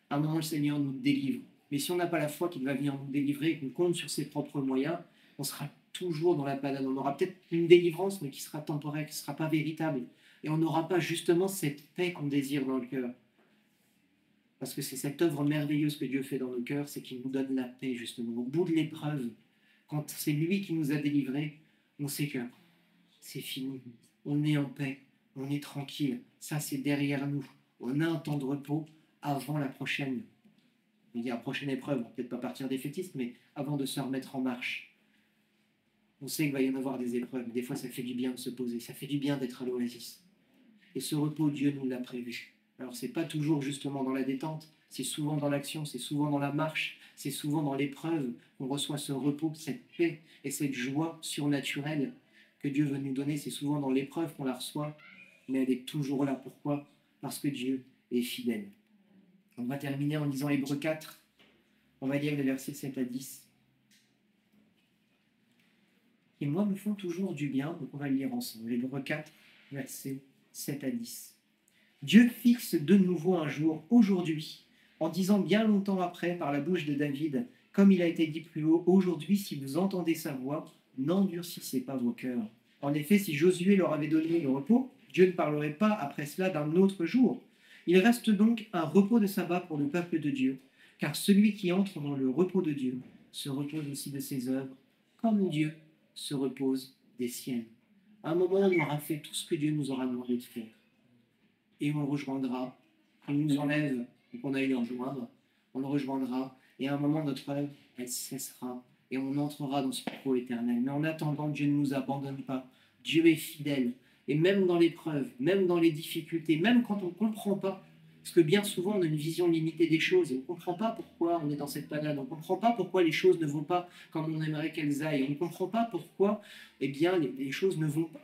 À un moment, le Seigneur nous délivre. Mais si on n'a pas la foi qu'il va venir nous délivrer et qu'on compte sur ses propres moyens, on sera toujours dans la panade. On aura peut-être une délivrance, mais qui sera temporaire, qui ne sera pas véritable. Et on n'aura pas justement cette paix qu'on désire dans le cœur. Parce que c'est cette œuvre merveilleuse que Dieu fait dans nos cœurs, c'est qu'il nous donne la paix, justement. Au bout de l'épreuve, quand c'est lui qui nous a délivrés, on sait que c'est fini. On est en paix, on est tranquille. Ça, c'est derrière nous. On a un temps de repos avant la prochaine. Il y a la prochaine épreuve, on va peut-être pas partir défaitiste, mais avant de se remettre en marche. On sait qu'il va y en avoir des épreuves. Des fois, ça fait du bien de se poser. Ça fait du bien d'être à l'oasis. Et ce repos, Dieu nous l'a prévu. Alors, c'est pas toujours justement dans la détente. C'est souvent dans l'action, c'est souvent dans la marche, c'est souvent dans l'épreuve qu'on reçoit ce repos, cette paix et cette joie surnaturelle que Dieu veut nous donner. C'est souvent dans l'épreuve qu'on la reçoit, mais elle est toujours là. Pourquoi? Parce que Dieu est fidèle. On va terminer en lisant Hébreux 4. On va lire les versets 7 à 10. Et moi me font toujours du bien, donc on va le lire ensemble. Hébreux 4, versets 7 à 10. Dieu fixe de nouveau un jour, aujourd'hui, en disant bien longtemps après par la bouche de David, comme il a été dit plus haut, aujourd'hui, si vous entendez sa voix, n'endurcissez pas vos cœurs. En effet, si Josué leur avait donné le repos, Dieu ne parlerait pas après cela d'un autre jour. Il reste donc un repos de sabbat pour le peuple de Dieu, car celui qui entre dans le repos de Dieu se repose aussi de ses œuvres, comme Dieu se repose des siennes. À un moment, on aura fait tout ce que Dieu nous aura demandé de faire. Et on le rejoindra. Quand il nous enlève et qu'on aille le rejoindre, on le rejoindra. Et à un moment, notre œuvre, elle cessera. Et on entrera dans ce repos éternel. Mais en attendant, Dieu ne nous abandonne pas. Dieu est fidèle. Et même dans l'épreuve, même dans les difficultés, même quand on ne comprend pas, parce que bien souvent on a une vision limitée des choses et on ne comprend pas pourquoi on est dans cette panade, on ne comprend pas pourquoi les choses ne vont pas comme on aimerait qu'elles aillent, on ne comprend pas pourquoi eh bien, les choses ne vont pas.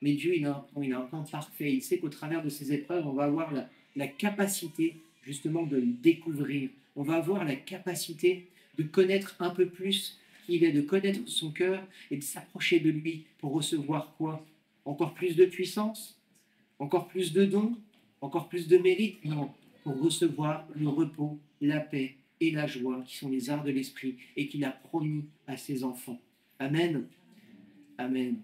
Mais Dieu, il a un plan parfait. Il sait qu'au travers de ces épreuves, on va avoir la capacité justement de le découvrir. On va avoir la capacité de connaître un peu plus qui il est, de connaître son cœur et de s'approcher de lui pour recevoir quoi? Encore plus de puissance? Encore plus de dons? Encore plus de mérite? Non, pour recevoir le repos, la paix et la joie qui sont les arts de l'esprit et qu'il a promis à ses enfants. Amen. Amen.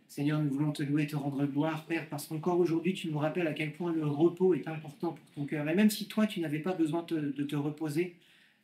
Seigneur, nous voulons te louer et te rendre gloire, Père, parce qu'encore aujourd'hui, tu nous rappelles à quel point le repos est important pour ton cœur. Et même si toi, tu n'avais pas besoin de te reposer,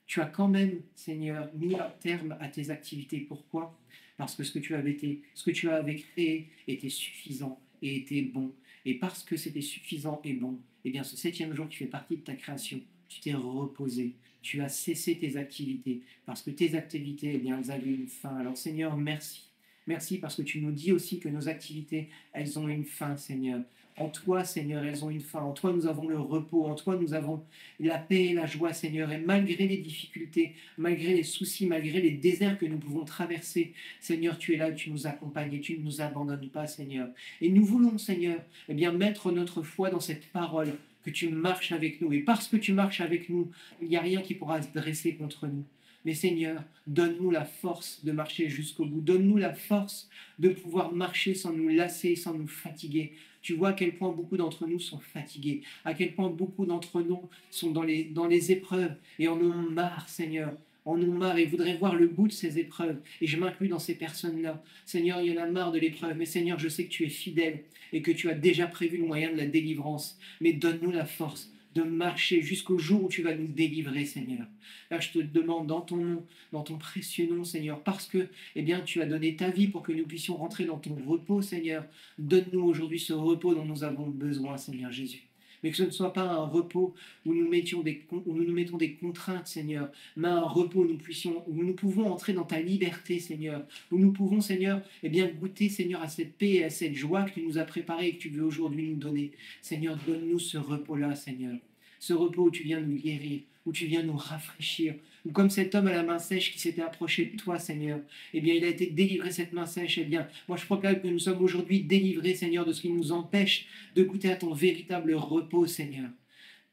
tu as quand même, Seigneur, mis un terme à tes activités. Pourquoi? Parce que ce que tu avais créé était suffisant et était bon. Et parce que c'était suffisant et bon, eh bien, ce septième jour qui fait partie de ta création, tu t'es reposé. Tu as cessé tes activités. Parce que tes activités, eh bien, elles avaient une fin. Alors, Seigneur, merci. Merci parce que tu nous dis aussi que nos activités, elles ont une fin, Seigneur. En toi, Seigneur, elles ont une fin. En toi, nous avons le repos. En toi, nous avons la paix et la joie, Seigneur. Et malgré les difficultés, malgré les soucis, malgré les déserts que nous pouvons traverser, Seigneur, tu es là, tu nous accompagnes et tu ne nous abandonnes pas, Seigneur. Et nous voulons, Seigneur, eh bien, mettre notre foi dans cette parole, que tu marches avec nous. Et parce que tu marches avec nous, il n'y a rien qui pourra se dresser contre nous. Mais Seigneur, donne-nous la force de marcher jusqu'au bout. Donne-nous la force de pouvoir marcher sans nous lasser, sans nous fatiguer. Tu vois à quel point beaucoup d'entre nous sont fatigués, à quel point beaucoup d'entre nous sont dans les épreuves et en ont marre, Seigneur. En ont marre et voudraient voir le bout de ces épreuves. Et je m'inclus dans ces personnes-là. Seigneur, il y en a marre de l'épreuve. Mais Seigneur, je sais que tu es fidèle et que tu as déjà prévu le moyen de la délivrance. Mais donne-nous la force de marcher jusqu'au jour où tu vas nous délivrer, Seigneur. Là, je te demande dans ton nom, dans ton précieux nom, Seigneur, parce que, eh bien, tu as donné ta vie pour que nous puissions rentrer dans ton repos, Seigneur. Donne-nous aujourd'hui ce repos dont nous avons besoin, Seigneur Jésus. Mais que ce ne soit pas un repos où nous mettons des contraintes, Seigneur, mais un repos où nous pouvons entrer dans ta liberté, Seigneur, où nous pouvons, Seigneur, eh bien, goûter, Seigneur, à cette paix et à cette joie que tu nous as préparée et que tu veux aujourd'hui nous donner. Seigneur, donne-nous ce repos-là, Seigneur. Ce repos où tu viens nous guérir, où tu viens nous rafraîchir, ou comme cet homme à la main sèche qui s'était approché de toi, Seigneur, eh bien, il a été délivré cette main sèche. Eh bien, moi, je proclame que nous sommes aujourd'hui délivrés, Seigneur, de ce qui nous empêche de goûter à ton véritable repos, Seigneur.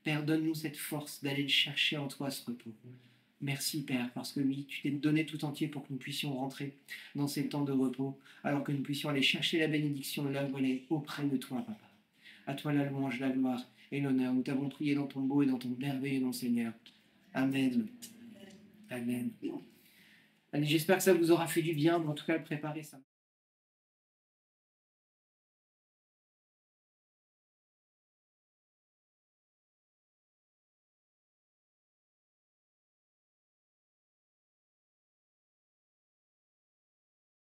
Père, donne-nous cette force d'aller le chercher en toi, ce repos. Merci, Père, parce que oui, tu t'es donné tout entier pour que nous puissions rentrer dans ces temps de repos, alors que nous puissions aller chercher la bénédiction là où elle est auprès de toi, Papa. À toi la louange, la gloire et l'honneur. Nous t'avons prié dans ton beau et dans ton merveilleux nom, Seigneur. Amen. Amen. Allez, j'espère que ça vous aura fait du bien, mais en tout cas, préparez ça.